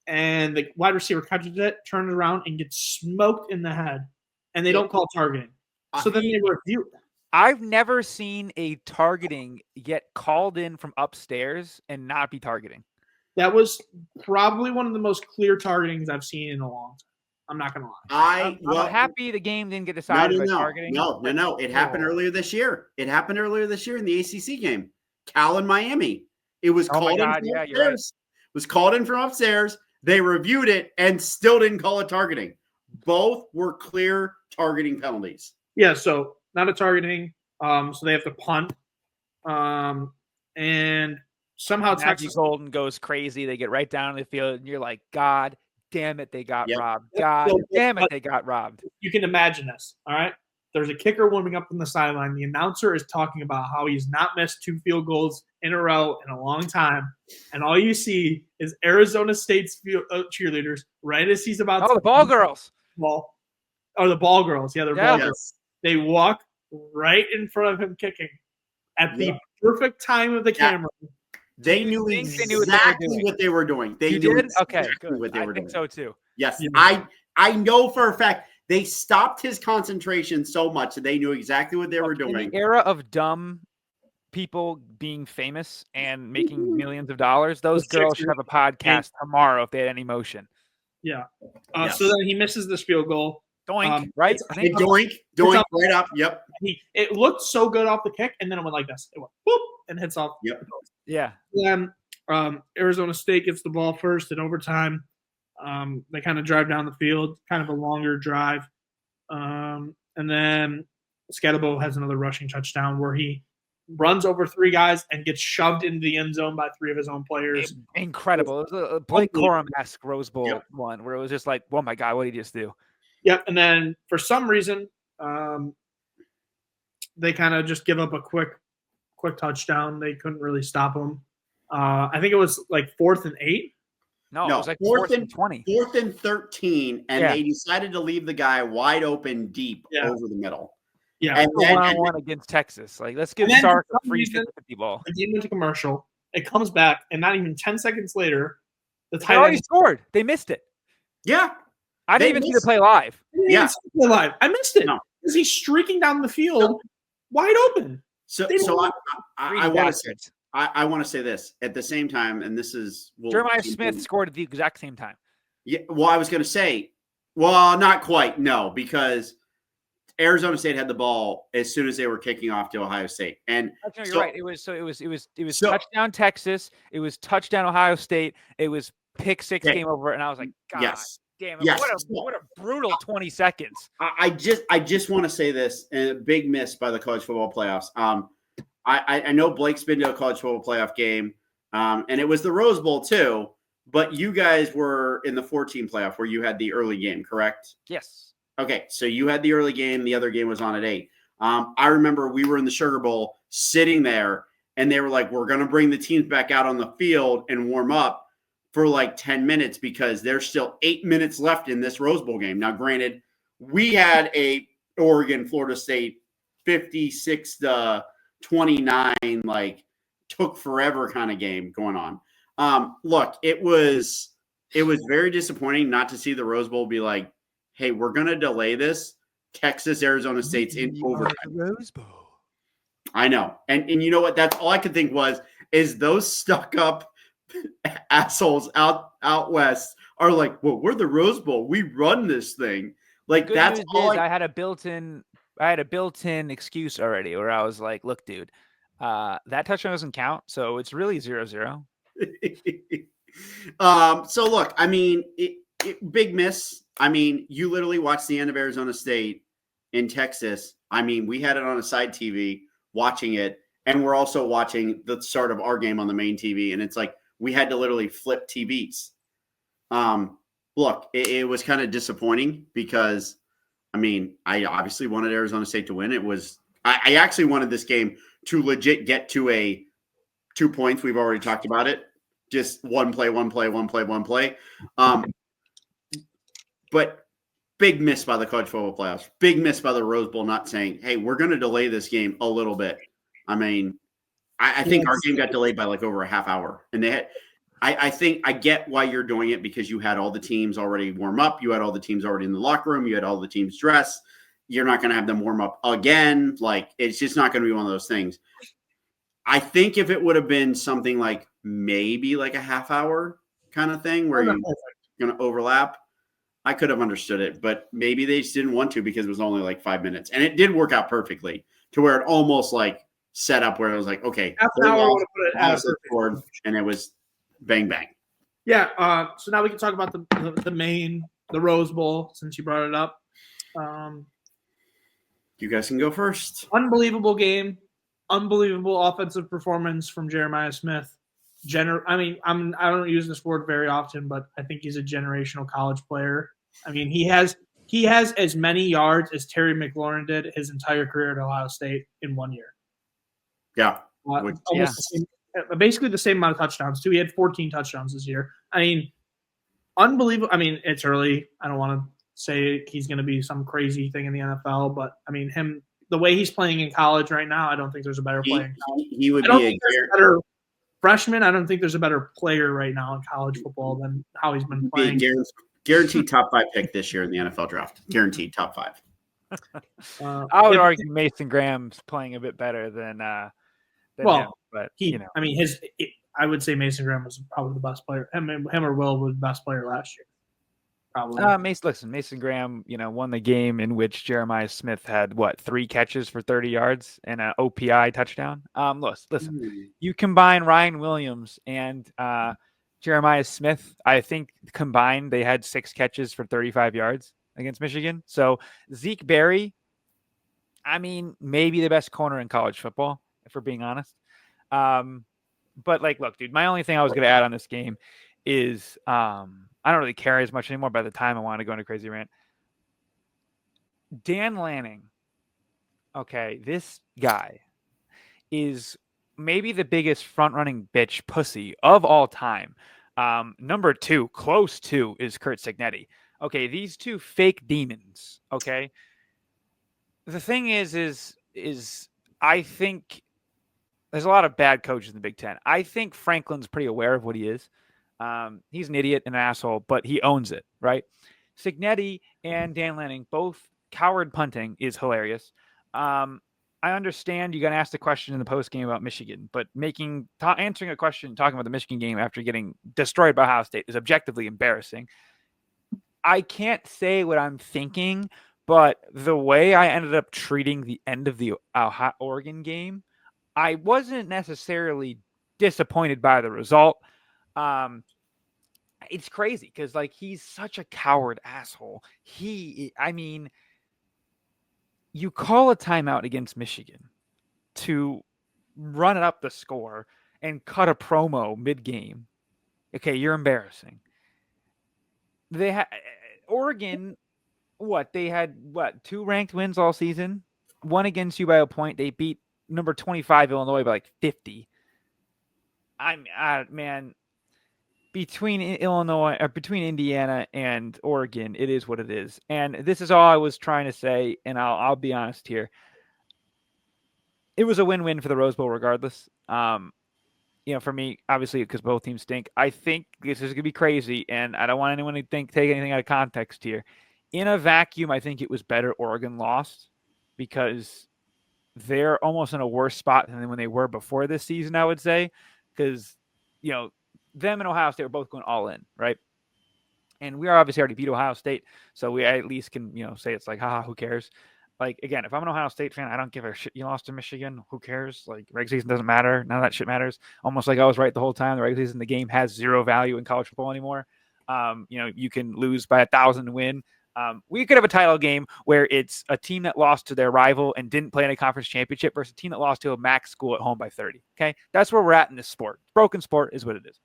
Speaker 3: and the wide receiver catches it, turns around, and gets smoked in the head, and they don't call targeting. So then they review it.
Speaker 1: I've never seen a targeting get called in from upstairs and not be targeting.
Speaker 3: That was probably one of the most clear targetings I've seen in a long time. I'm not going to lie.
Speaker 1: I'm happy the game didn't get decided by targeting.
Speaker 2: No. It happened earlier this year. It happened earlier this year in the ACC game. Cal and Miami. It was called in from upstairs. Right. It was called in from upstairs. They reviewed it and still didn't call it targeting. Both were clear targeting penalties.
Speaker 3: Yeah, so not a targeting. So they have to punt. And somehow
Speaker 1: Texas Golden goes crazy. They get right down the field, and you're like, God damn it, they got robbed. God damn it, they got robbed.
Speaker 3: You can imagine this, all right? There's a kicker warming up on the sideline. The announcer is talking about how he's not missed 2 field goals in a row in a long time. And all you see is Arizona State's cheerleaders right as he's about
Speaker 1: to the ball girls.
Speaker 3: The ball girls. Yeah, they're ball girls. They walk right in front of him kicking at the perfect time of the camera.
Speaker 2: They knew exactly what they were doing. They knew exactly what they were doing.
Speaker 1: I think so too.
Speaker 2: Yes. I know for a fact they stopped his concentration so much that they knew exactly what they were doing.
Speaker 1: In the era of dumb people being famous and making millions of dollars, those girls should have a podcast tomorrow if they had any motion.
Speaker 3: Yeah. So then he misses this field goal.
Speaker 1: Doink, right?
Speaker 2: Doink, right up. Yep.
Speaker 3: It looked so good off the kick, and then it went like this. It went whoop and hits off.
Speaker 2: Yep.
Speaker 1: Yeah.
Speaker 3: Then Arizona State gets the ball first in overtime. They kind of drive down the field, kind of a longer drive. And then Scatterbo has another rushing touchdown where he runs over 3 guys and gets shoved into the end zone by 3 of his own players.
Speaker 1: Incredible. It was a Blake Corum-esque Rose Bowl one where it was just like, oh my God, what did he just do?
Speaker 3: Yep. And then for some reason, they kind of just give up a quick touchdown. They couldn't really stop him. I think it was like 4th and 8.
Speaker 1: No, it was like 4th and 20.
Speaker 2: 4th and 13, and they decided to leave the guy wide open deep over the middle.
Speaker 3: Yeah,
Speaker 2: and then
Speaker 1: one against Texas. Like, let's give Sark a free 50 ball.
Speaker 3: The game went to commercial. It comes back, and not even 10 seconds later, the
Speaker 1: tight end scored. They missed it.
Speaker 2: Yeah.
Speaker 1: I didn't even see the play live.
Speaker 3: I missed it. Because he's streaking down the field wide open.
Speaker 2: So I want to say this at the same time, and this is
Speaker 1: Jeremiah Smith scored at the exact same time.
Speaker 2: Yeah, well, I was going to say, not quite, no, because Arizona State had the ball as soon as they were kicking off to Ohio State, and
Speaker 1: you're right. It was touchdown Texas. It was touchdown Ohio State. It was pick 6 came over, and I was like, God damn it! What a brutal 20 seconds.
Speaker 2: I just want to say this, and a big miss by the college football playoffs. I know Blake's been to a college football playoff game, and it was the Rose Bowl too, but you guys were in the 14 playoff where you had the early game, correct?
Speaker 1: Yes.
Speaker 2: Okay, so you had the early game. The other game was on at 8. I remember we were in the Sugar Bowl sitting there, and they were like, we're going to bring the teams back out on the field and warm up for like 10 minutes because there's still 8 minutes left in this Rose Bowl game. Now, granted, we had a Oregon-Florida State 56-29, like took forever kind of game going on. Look, it was very disappointing not to see the Rose Bowl be like, hey, we're going to delay this. Texas, Arizona State's in overtime.
Speaker 1: Rose Bowl.
Speaker 2: I know. And you know what? That's all I could think is those stuck up assholes out west are like, well, we're the Rose Bowl. We run this thing. Like
Speaker 1: Good
Speaker 2: that's
Speaker 1: news
Speaker 2: all
Speaker 1: is I had a built-in excuse already where I was like, look, dude, that touchdown doesn't count, so it's really 0-0.
Speaker 2: So look, I mean, big miss. I mean, you literally watched the end of Arizona State in Texas. I mean, we had it on a side TV watching it, and we're also watching the start of our game on the main TV, and it's like we had to literally flip TVs. Look, it was kind of disappointing because, I mean, I obviously wanted Arizona State to win. I actually wanted this game to legit get to a 2 points. We've already talked about it. Just one play. But big miss by the college football playoffs. Big miss by the Rose Bowl not saying, hey, we're going to delay this game a little bit. I mean, I think our game got delayed by like over a half hour. And they had I think I get why you're doing it because you had all the teams already warm up. You had all the teams already in the locker room. You had all the teams dressed. You're not going to have them warm up again. Like, it's just not going to be one of those things. I think if it would have been something like maybe like a half hour kind of thing where you're going to overlap, I could have understood it. But maybe they just didn't want to because it was only like 5 minutes. And it did work out perfectly to where it almost like set up where it was like, okay,
Speaker 3: half an hour would have put it at
Speaker 2: board, and it was bang, bang.
Speaker 3: Yeah. So now we can talk about the Rose Bowl since you brought it up.
Speaker 2: You guys can go first.
Speaker 3: Unbelievable game. Unbelievable offensive performance from Jeremiah Smith. I don't use this word very often, but I think he's a generational college player. I mean, he has as many yards as Terry McLaurin did his entire career at Ohio State in 1 year.
Speaker 2: Yeah.
Speaker 3: Basically the same amount of touchdowns, too. He had 14 touchdowns this year. I mean, unbelievable. I mean, it's early. I don't want to say he's going to be some crazy thing in the NFL, but, I mean, the way he's playing in college right now, I don't think there's a better player.
Speaker 2: He would be a
Speaker 3: better freshman. I don't think there's a better player right now in college football than how he's been playing.
Speaker 2: Guaranteed top 5 pick this year in the NFL draft. Guaranteed top 5.
Speaker 1: I would argue Mason Graham's playing a bit better than him, but
Speaker 3: I mean, I would say Mason Graham was probably the best player. Him or Will was the best player last year. Probably.
Speaker 1: Mason Graham, won the game in which Jeremiah Smith had 3 catches for 30 yards and an OPI touchdown. Listen, you combine Ryan Williams and Jeremiah Smith, I think combined they had 6 catches for 35 yards against Michigan. So Zeke Berry, I mean, maybe the best corner in college football, if we're being honest. But look, dude, my only thing I was going to add on this game is I don't really care as much anymore by the time I want to go into crazy rant. Dan Lanning, okay, this guy is maybe the biggest front-running bitch pussy of all time. Number 2, close to, is Curt Cignetti. Okay, these two fake demons, okay? The thing is I think there's a lot of bad coaches in the Big Ten. I think Franklin's pretty aware of what he is. He's an idiot and an asshole, but he owns it, right? Cignetti and Dan Lanning, both coward punting is hilarious. I understand you got to ask the question in the post game about Michigan, but answering a question talking about the Michigan game after getting destroyed by Ohio State is objectively embarrassing. I can't say what I'm thinking, but the way I ended up treating the end of the Oregon game, I wasn't necessarily disappointed by the result. It's crazy because he's such a coward asshole. You call a timeout against Michigan to run it up the score and cut a promo mid-game. Okay, you're embarrassing. Oregon, they had 2 ranked wins all season, 1 against you by a point. They beat number 25 Illinois by 50. Man, between Indiana and Oregon, it is what it is. And this is all I was trying to say, and I'll be honest here. It was a win-win for the Rose Bowl regardless. For me, obviously, because both teams stink. I think this is going to be crazy, and I don't want anyone to take anything out of context here. In a vacuum, I think it was better Oregon lost because they're almost in a worse spot than when they were before this season, I would say, because, them and Ohio State are both going all in, right? And we are obviously already beat Ohio State, so we at least can, say it's like, haha, who cares? Like, again, if I'm an Ohio State fan, I don't give a shit you lost to Michigan. Who cares? Like, regular season doesn't matter. None of that shit matters. Almost like I was right the whole time. The regular season, the game has zero value in college football anymore. You can lose by 1,000 and win. We could have a title game where it's a team that lost to their rival and didn't play in a conference championship versus a team that lost to a MAC school at home by 30. Okay, that's where we're at in this sport. Broken sport is what it is.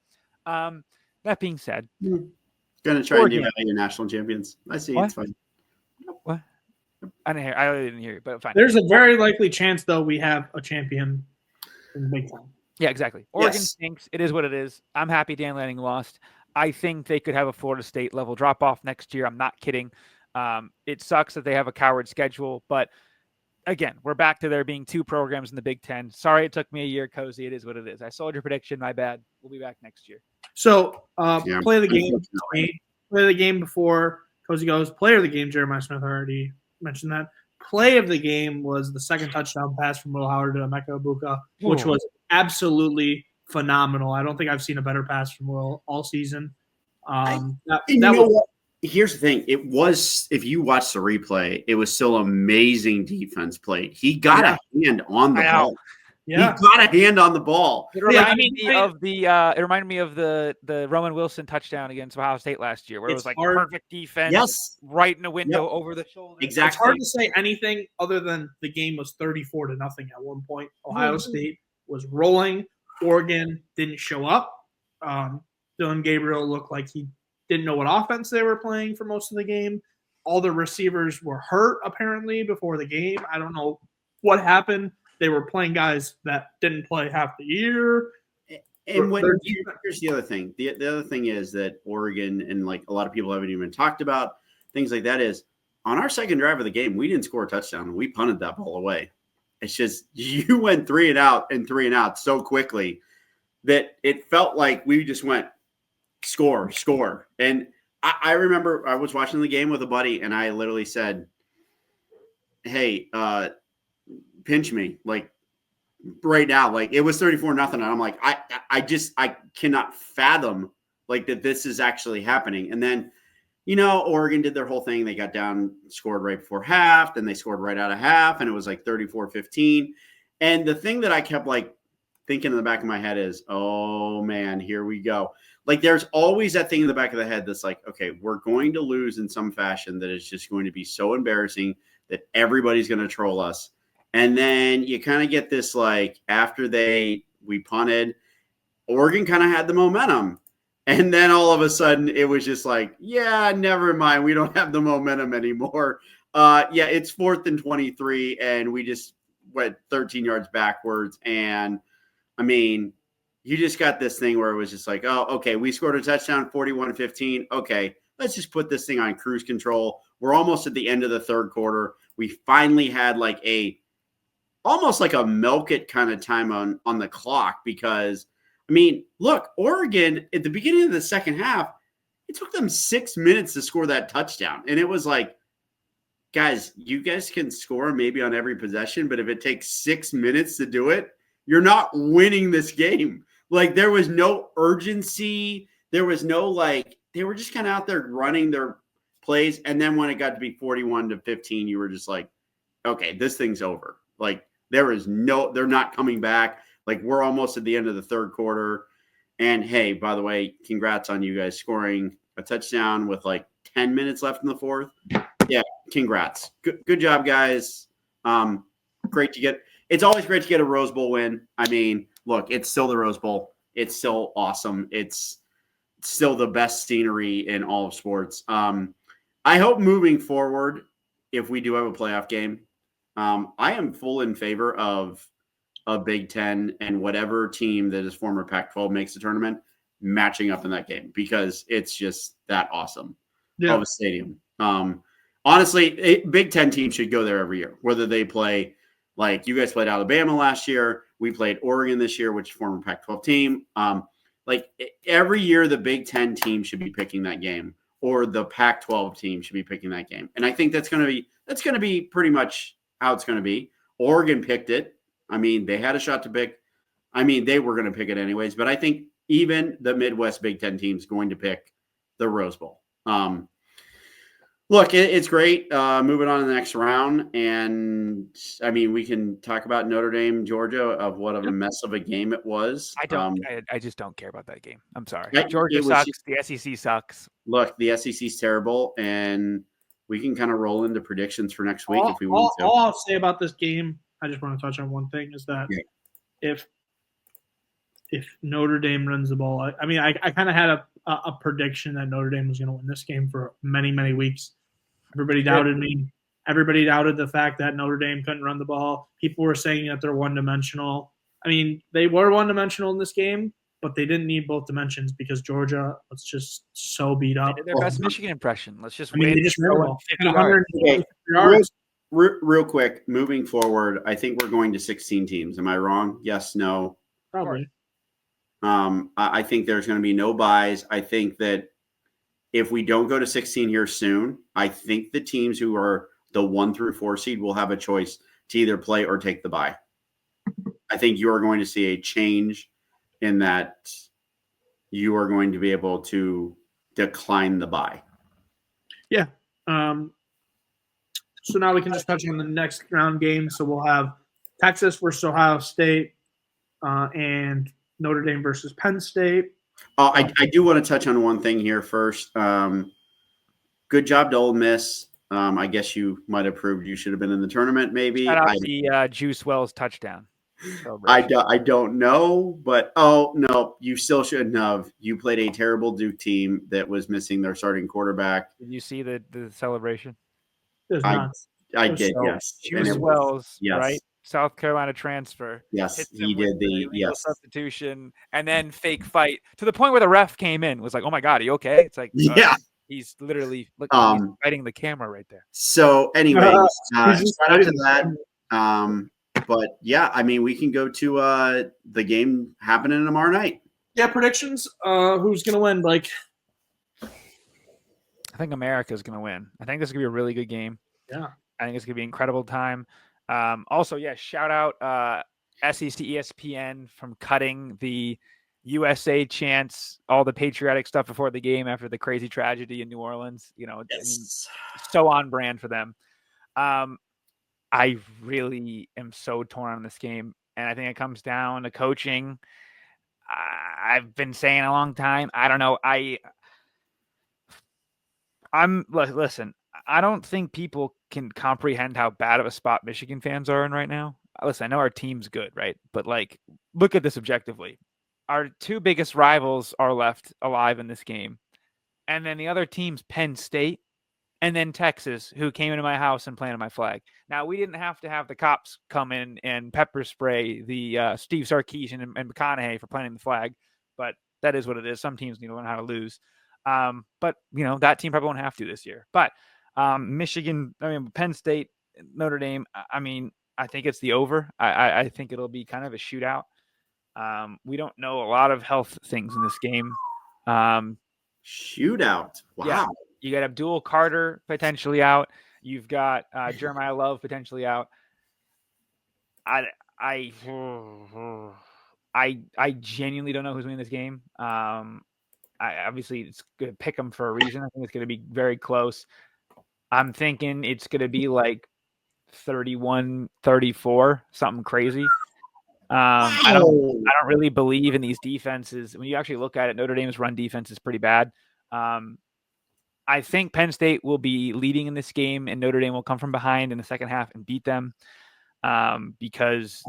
Speaker 1: That being said,
Speaker 2: Gonna try and devalue your national champions. I see.
Speaker 1: What?
Speaker 2: It's fine.
Speaker 1: What? I didn't hear you, but fine.
Speaker 3: There's a very likely chance, though, we have a champion in the Big Ten.
Speaker 1: Yeah, exactly. Oregon stinks. It is what it is. I'm happy Dan Lanning lost. I think they could have a Florida State level drop off next year. I'm not kidding. It sucks that they have a coward schedule, but again, we're back to there being 2 programs in the Big Ten. Sorry it took me a year, Cozzi. It is what it is. I sold your prediction. My bad. We'll be back next year.
Speaker 3: So play the game. Play the game before Cozzi goes. Player of the game, Jeremiah Smith already mentioned that. Play of the game was the second touchdown pass from Will Howard to Emeka Egbuka, which was absolutely phenomenal. I don't think I've seen a better pass from Will all season.
Speaker 2: Here's the thing. It was, if you watch the replay, it was still amazing defense played. He got a hand on the ball.
Speaker 3: Yeah.
Speaker 2: He got a hand on the ball.
Speaker 1: It reminded me of the Roman Wilson touchdown against Ohio State last year, where it was like perfect defense, right in the window, over the shoulder.
Speaker 2: Exactly.
Speaker 3: It's hard to say anything other than the game was 34-0 at one point. Ohio State was rolling. Oregon didn't show up. Dylan Gabriel looked like he didn't know what offense they were playing for most of the game. All the receivers were hurt, apparently, before the game. I don't know what happened. They were playing guys that didn't play half the year.
Speaker 2: And here's the other thing. The other thing is that Oregon, and like a lot of people haven't even talked about things like that, is on our second drive of the game, we didn't score a touchdown. We punted that ball away. It's just you went 3 and out so quickly that it felt like we just went score. And I remember I was watching the game with a buddy, and I literally said, hey, pinch me, like right now. Like it was 34-0. And I'm like, I cannot fathom like that this is actually happening. And then, Oregon did their whole thing. They got down, scored right before half, then they scored right out of half, and it was like 34-15. And the thing that I kept like thinking in the back of my head is, oh man, here we go. Like there's always that thing in the back of the head that's like, okay, we're going to lose in some fashion that is just going to be so embarrassing that everybody's going to troll us. And then you kind of get this, like, after we punted, Oregon kind of had the momentum. And then all of a sudden it was just like, yeah, never mind. We don't have the momentum anymore. It's 4th and 23, and we just went 13 yards backwards. And, I mean, you just got this thing where it was just like, oh, okay, we scored a touchdown, 41-15. Okay, let's just put this thing on cruise control. We're almost at the end of the third quarter. We finally had like almost like a milk it kind of time on the clock, because, I mean, look, Oregon at the beginning of the second half, it took them 6 minutes to score that touchdown. And it was like, guys, you guys can score maybe on every possession, but if it takes 6 minutes to do it, you're not winning this game. Like there was no urgency. There was no they were just kind of out there running their plays. And then when it got to be 41-15, you were just like, okay, this thing's over. Like they're not coming back. Like we're almost at the end of the third quarter. And hey, by the way, congrats on you guys scoring a touchdown with like 10 minutes left in the fourth. Yeah, congrats. Good job, guys. It's always great to get a Rose Bowl win. I mean, look, it's still the Rose Bowl. It's still awesome. It's still the best scenery in all of sports. I hope moving forward, if we do have a playoff game, I am full in favor of a Big Ten and whatever team that is former Pac-12 makes the tournament matching up in that game, because it's just that awesome of a stadium. Honestly, Big Ten teams should go there every year, whether they play, like you guys played Alabama last year. We played Oregon this year, which is a former Pac-12 team. Like every year, the Big Ten team should be picking that game, or the Pac-12 team should be picking that game. And I think that's going to be pretty much how it's going to be. Oregon picked it. I mean, they had a shot to pick. I mean, they were going to pick it anyways, but I think even the Midwest Big Ten team's going to pick the Rose Bowl. Look, it's great. Moving on to the next round. And I mean, we can talk about Notre Dame, Georgia, of what of a mess of a game it was.
Speaker 1: I just don't care about that game. I'm sorry.
Speaker 2: Right,
Speaker 1: Georgia
Speaker 2: it was
Speaker 1: sucks.
Speaker 2: just-
Speaker 1: The SEC sucks.
Speaker 2: Look, the SEC's terrible, and we can kind of roll into predictions for next week if we want to.
Speaker 3: All I'll say about this game, I just want to touch on one thing, is that if Notre Dame runs the ball, I mean, I kind of had a prediction that Notre Dame was going to win this game for many, many weeks. Everybody doubted me. Everybody doubted the fact that Notre Dame couldn't run the ball. People were saying that they're one-dimensional. I mean, they were one-dimensional in this game, but they didn't need both dimensions because Georgia was just so beat up.
Speaker 1: They did their best Michigan impression. Let's just
Speaker 3: win. They just ran
Speaker 1: 50 yards.
Speaker 3: yards.
Speaker 2: Real quick, moving forward, I think we're going to 16 teams. Am I wrong? Yes, no?
Speaker 3: Probably.
Speaker 2: I think there's going to be no buys. I think that if we don't go to 16 here soon, I think the teams who are the 1 through 4 seed will have a choice to either play or take the bye. I think you are going to see a change in that you are going to be able to decline the bye.
Speaker 3: Yeah. So now we can just touch on the next round game. So we'll have Texas versus Ohio State and Notre Dame versus Penn State.
Speaker 2: I do want to touch on one thing here first. Good job to Ole Miss. I guess you might have proved you should have been in the tournament, maybe.
Speaker 1: Shout out the Juice Wells touchdown.
Speaker 2: I don't know, but no, you still shouldn't have. You played a terrible Duke team that was missing their starting quarterback.
Speaker 1: Did you see the celebration?
Speaker 3: It was nuts.
Speaker 2: I did, yes.
Speaker 1: Juice Wells, right? South Carolina transfer.
Speaker 2: Yes, he did the
Speaker 1: substitution and then fake fight to the point where the ref came in, was like, "Oh my God, are you okay?" It's like, he's literally he's fighting the camera right there.
Speaker 2: So, anyways, shout out to that. But yeah, I mean, we can go to the game happening tomorrow night.
Speaker 3: Yeah, predictions. Who's gonna win? Like,
Speaker 1: I think America's gonna win. I think this is gonna be a really good game.
Speaker 3: Yeah,
Speaker 1: I think it's gonna be an incredible time. Also, shout out SEC ESPN from cutting the USA chants, all the patriotic stuff before the game after the crazy tragedy in New Orleans. You know, so on brand for them. I really am so torn on this game, and I think it comes down to coaching. I've been saying a long time. I don't know. Listen, I don't think people can comprehend how bad of a spot Michigan fans are in right now. Listen, I know our team's good, right? But look at this objectively. Our two biggest rivals are left alive in this game. And then the other team's Penn State and then Texas, who came into my house and planted my flag. Now, we didn't have to have the cops come in and pepper spray the Steve Sarkisian and McConaughey for planting the flag, but that is what it is. Some teams need to learn how to lose. But, that team probably won't have to this year. But Michigan, Penn State, Notre Dame, I think it's the over. I think it'll be kind of a shootout. We don't know a lot of health things in this game.
Speaker 2: Shootout. Wow.
Speaker 1: Yeah. You got Abdul Carter potentially out. You've got Jeremiah Love potentially out. I genuinely don't know who's winning this game. Obviously it's going to pick them for a reason. I think it's going to be very close. I'm thinking it's going to be like 31-34, something crazy. I don't really believe in these defenses. When you actually look at it, Notre Dame's run defense is pretty bad. I think Penn State will be leading in this game, and Notre Dame will come from behind in the second half and beat them because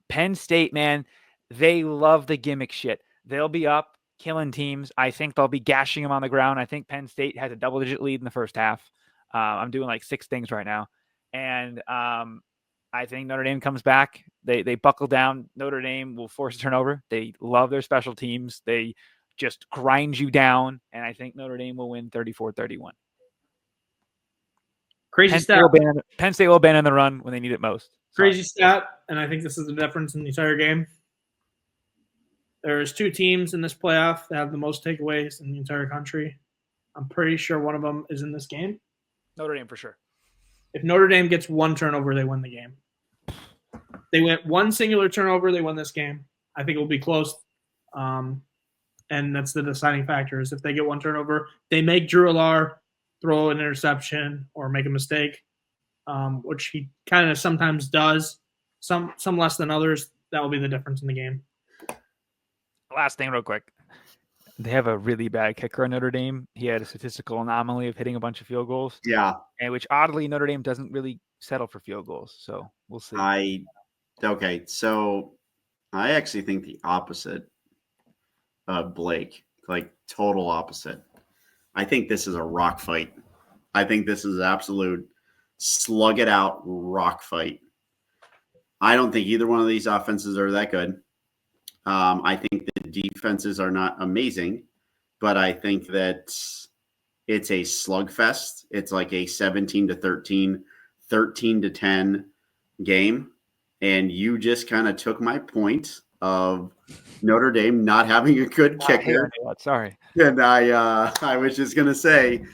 Speaker 1: Penn State, man, they love the gimmick shit. They'll be up, killing teams. I think they'll be gashing them on the ground. I think Penn State has a double-digit lead in the first half. I'm doing like 6 things right now. And I think Notre Dame comes back. They buckle down. Notre Dame will force a turnover. They love their special teams. They just grind you down, and I think Notre Dame will win 34-31.
Speaker 3: Crazy stat.
Speaker 1: Penn State will abandon the run when they need it most.
Speaker 3: Crazy stat, and I think this is the difference in the entire game. There's 2 teams in this playoff that have the most takeaways in the entire country. I'm pretty sure one of them is in this game.
Speaker 1: Notre Dame for sure.
Speaker 3: If Notre Dame gets 1 turnover, they win the game. They went one singular turnover. They won this game. I think it will be close. And that's the deciding factor is if they get one turnover, they make Drew Allar throw an interception or make a mistake, which he kind of sometimes does, some less than others. That will be the difference in the game.
Speaker 1: Last thing real quick. They have a really bad kicker in Notre Dame. He had a statistical anomaly of hitting a bunch of field goals.
Speaker 2: Yeah.
Speaker 1: And which oddly Notre Dame doesn't really settle for field goals. So we'll see.
Speaker 2: Okay. So I actually think the opposite of Blake, like total opposite. I think this is a rock fight. I think this is absolute slug it out rock fight. I don't think either one of these offenses are that good. I think the defenses are not amazing, but I think that it's a slugfest. It's like a 17-13, 13-10 game. And you just kind of took my point of Notre Dame not having a good kicker.
Speaker 1: Sorry.
Speaker 2: And I was just going to say,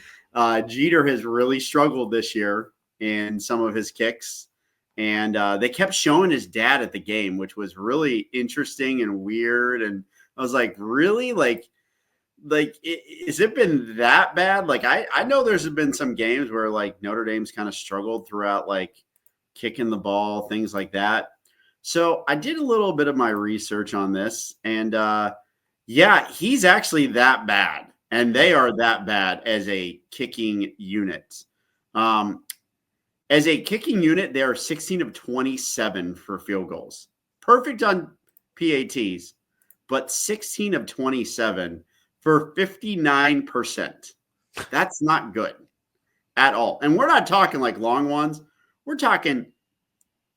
Speaker 2: Jeter has really struggled this year in some of his kicks. And they kept showing his dad at the game, which was really interesting and weird. And I was like, really? Like, has it been that bad? Like, I know there's been some games where, like, Notre Dame's kind of struggled throughout, like, kicking the ball, things like that. So I did a little bit of my research on this. And, yeah, he's actually that bad. And they are that bad as a kicking unit. As a kicking unit, they are 16 of 27 for field goals. Perfect on PATs, but 16 of 27 for 59%. That's not good at all. And we're not talking like long ones. We're talking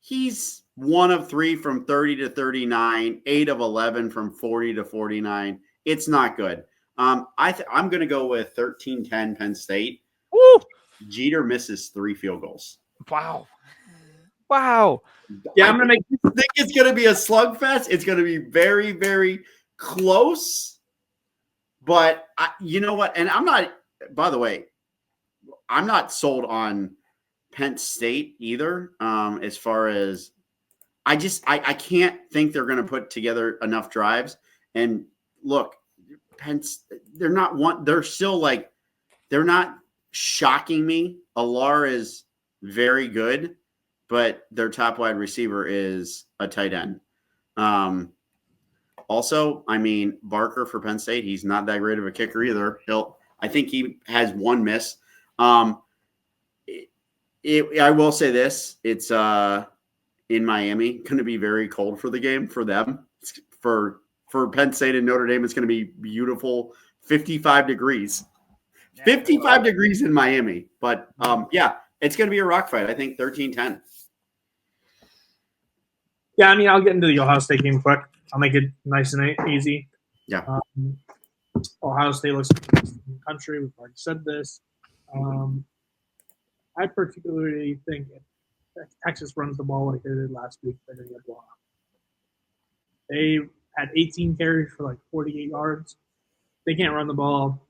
Speaker 2: he's 1 of 3 from 30 to 39, 8 of 11 from 40 to 49. It's not good. I'm going to go with 13-10 Penn State.
Speaker 1: Woo!
Speaker 2: Jeter misses 3 field goals.
Speaker 1: Wow.
Speaker 3: Yeah, I think
Speaker 2: it's going to be a slugfest. It's going to be very, very close. But you know what? And by the way, I'm not sold on Penn State either. As far as I can't think they're going to put together enough drives. And look, they're not shocking me. Allar is very good, but their top wide receiver is a tight end. Also, I mean, Barker for Penn State, he's not that great of a kicker either. I think he has 1 miss. I will say this: it's in Miami, going to be very cold for the game for them. For Penn State and Notre Dame, it's going to be beautiful, 55 degrees. 55 degrees in Miami. But, yeah, it's going to be a rock fight. I think 13-10.
Speaker 3: Yeah, I mean, I'll get into the Ohio State game quick. I'll make it nice and easy.
Speaker 2: Yeah.
Speaker 3: Ohio State looks like the best in the country. We've already said this. I particularly think if Texas runs the ball like they did last week, they're going to get blown up. They had 18 carries for like 48 yards. They can't run the ball.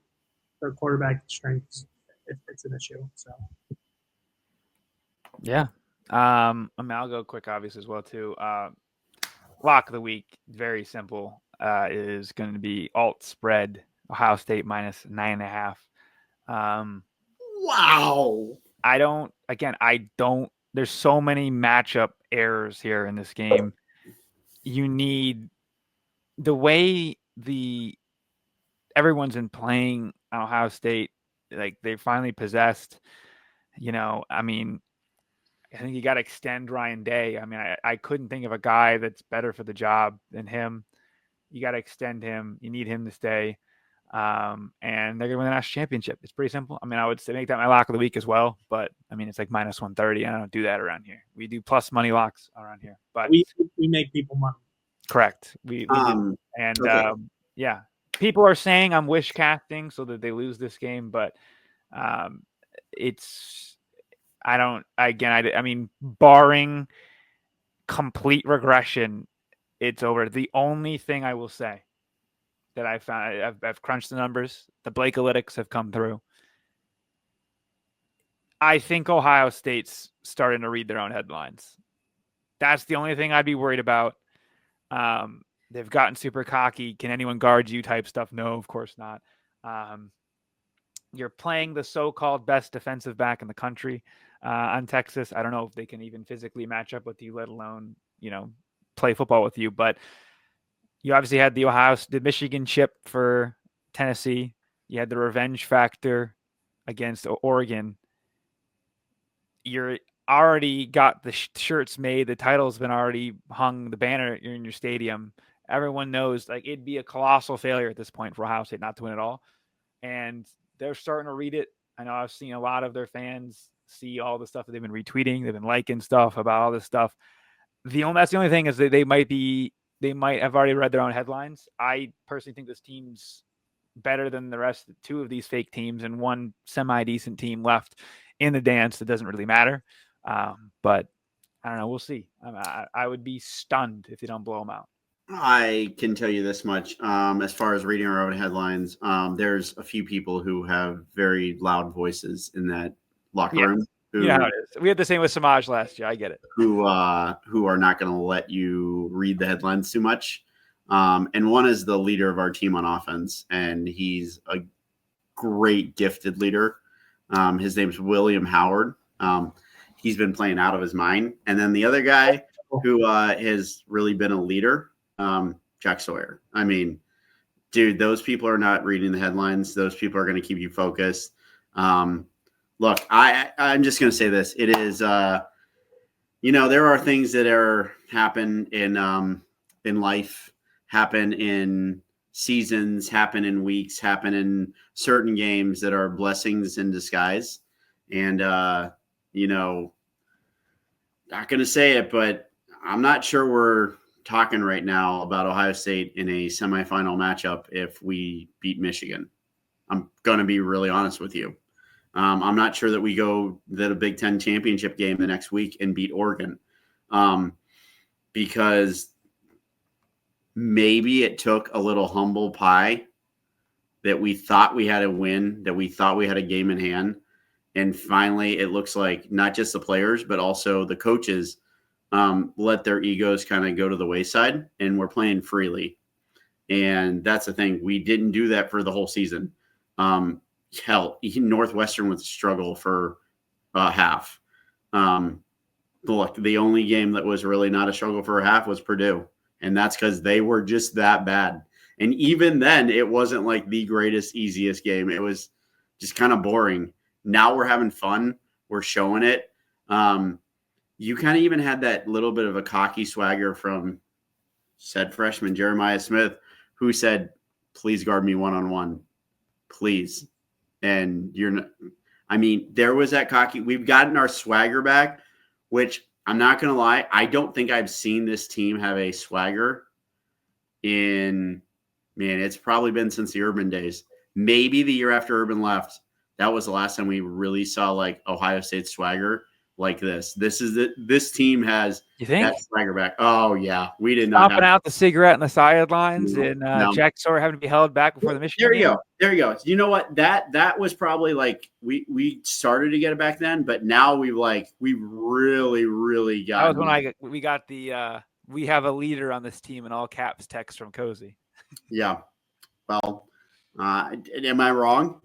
Speaker 3: Their quarterback strength, it's an issue. So,
Speaker 1: yeah. I mean, I'll go quick, obviously, as well, too. Lock of the week, very simple, is going to be alt spread, Ohio State minus 9.5.
Speaker 2: Wow.
Speaker 1: There's so many matchup errors here in this game. You need the way everyone's been playing Ohio State, like they finally possessed, I mean, I think you got to extend Ryan Day. I mean, I couldn't think of a guy that's better for the job than him. You got to extend him. You need him to stay. And they're going to win the national championship. It's pretty simple. I mean, I would say make that my lock of the week as well, but I mean, it's like minus 130. I don't do that around here. We do plus money locks around here, but
Speaker 3: we make people money.
Speaker 1: Correct. We do. And okay. Yeah, people are saying I'm wish casting so that they lose this game, but I mean, barring complete regression, it's over. The only thing I will say that I found, I've crunched the numbers. The Blake Analytics have come through. I think Ohio State's starting to read their own headlines. That's the only thing I'd be worried about. They've gotten super cocky. Can anyone guard you type stuff? No, of course not. You're playing the so-called best defensive back in the country on Texas. I don't know if they can even physically match up with you, let alone, play football with you. But you obviously had the Michigan chip for Tennessee. You had the revenge factor against Oregon. You're already got the shirts made. The title's been already hung. The banner in your stadium. Everyone knows it'd be a colossal failure at this point for Ohio State not to win it all. And they're starting to read it. I know I've seen a lot of their fans see all the stuff that they've been retweeting. They've been liking stuff about all this stuff. That's the only thing is that they might have already read their own headlines. I personally think this team's better than the rest of two of these fake teams and one semi-decent team left in the dance that doesn't really matter. But I don't know. We'll see. I would be stunned if they don't blow them out.
Speaker 2: I can tell you this much. As far as reading our own headlines, there's a few people who have very loud voices in that locker room.
Speaker 1: Yeah, it is. We had the same with Samaj last year. I get it.
Speaker 2: Who are not going to let you read the headlines too much. And one is the leader of our team on offense, and he's a great, gifted leader. His name's William Howard. He's been playing out of his mind. And then the other guy who has really been a leader, Jack Sawyer. I mean, dude, those people are not reading the headlines. Those people are going to keep you focused. Look, I'm just going to say this. It is, there are things that happen in life, happen in seasons, happen in weeks, happen in certain games that are blessings in disguise. And, not going to say it, but I'm not sure we're talking right now about Ohio State in a semifinal matchup if we beat Michigan. I'm going to be really honest with you. I'm not sure that we go to the Big Ten championship game the next week and beat Oregon, because maybe it took a little humble pie that we thought we had a win, that we thought we had a game in hand. And finally, it looks like not just the players, but also the coaches let their egos kind of go to the wayside, and we're playing freely. And that's the thing. We didn't do that for the whole season. Hell, Northwestern was a struggle for half. Look, the only game that was really not a struggle for a half was Purdue. And that's because they were just that bad. And even then, it wasn't like the greatest, easiest game. It was just kind of boring. Now we're having fun. We're showing it. You kind of even had that little bit of a cocky swagger from said freshman Jeremiah Smith, who said, "Please guard me one-on-one, please." And there was that cocky. We've gotten our swagger back, which I'm not going to lie. I don't think I've seen this team have a swagger it's probably been since the Urban days. Maybe the year after Urban left. That was the last time we really saw Ohio State swagger like this. This team has that swagger back. Oh yeah, we did not
Speaker 1: stomping out the cigarette on the sidelines and Jack Sawyer having to be held back before the Michigan.
Speaker 2: There you go. You know what? That was probably we started to get it back then, but now we really got.
Speaker 1: That was when we got the we have a leader on this team in all caps text from Cozzi.
Speaker 2: Yeah. Well, am I wrong?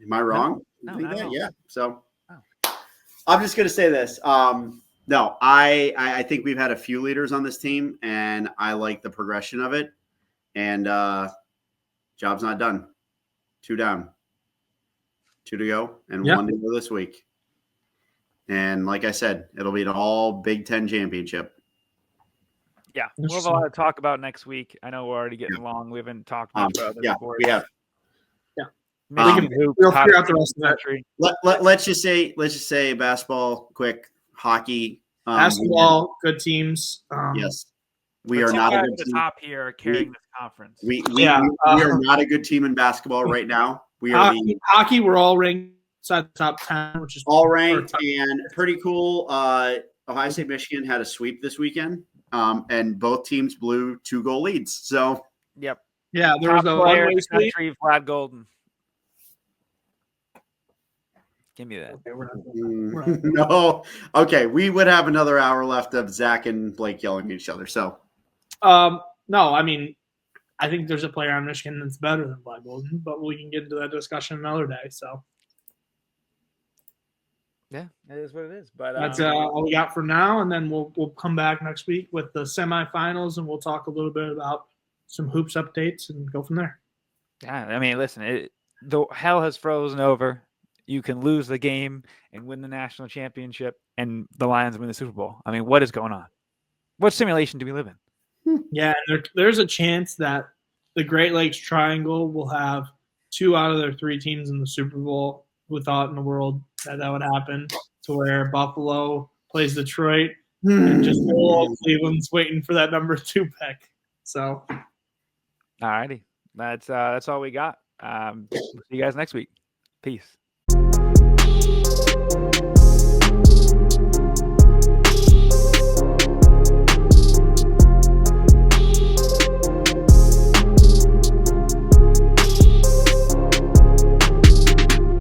Speaker 1: No,
Speaker 2: yeah. So I'm just going to say this. No, I think we've had a few leaders on this team, and I like the progression of it. And job's not done. 2 down, 2 to go, and 1 to go this week. And like I said, it'll be an all Big Ten championship.
Speaker 1: Yeah, we'll have a lot to talk about next week. I know we're already getting long. We haven't talked much about this before.
Speaker 2: We have.
Speaker 3: We'll figure out the rest of that.
Speaker 2: Let's just say basketball, quick, hockey.
Speaker 3: Basketball, good teams.
Speaker 2: Yes. We are not a good team.
Speaker 1: Top here carrying this conference.
Speaker 2: We are not a good team in basketball right now. We are
Speaker 3: hockey. We're all ranked inside the top 10, which is
Speaker 2: all ranked and pretty cool. Ohio State, Michigan had a sweep this weekend, and both teams blew 2-goal leads. So,
Speaker 1: yep,
Speaker 3: yeah, there was a
Speaker 1: one-way country, Vlad Golden. Give me that.
Speaker 3: Okay, we're not.
Speaker 2: No. Okay, we would have another hour left of Zach and Blake yelling at each other. So,
Speaker 3: No, I mean, I think there's a player on Michigan that's better than Black Golden, but we can get into that discussion another day. So,
Speaker 1: Yeah, it is what it is. But
Speaker 3: that's all we got for now, and then we'll come back next week with the semifinals, and we'll talk a little bit about some hoops updates and go from there.
Speaker 1: Yeah, I mean, listen, the hell has frozen over. You can lose the game and win the national championship, and the Lions win the Super Bowl. I mean, what is going on? What simulation do we live in?
Speaker 3: Yeah, and there's a chance that the Great Lakes Triangle will have 2 out of their 3 teams in the Super Bowl. Who thought in the world that would happen? To where Buffalo plays Detroit, and just Cleveland's waiting for that number 2 pick. So,
Speaker 1: all righty, that's all we got. See you guys next week. Peace.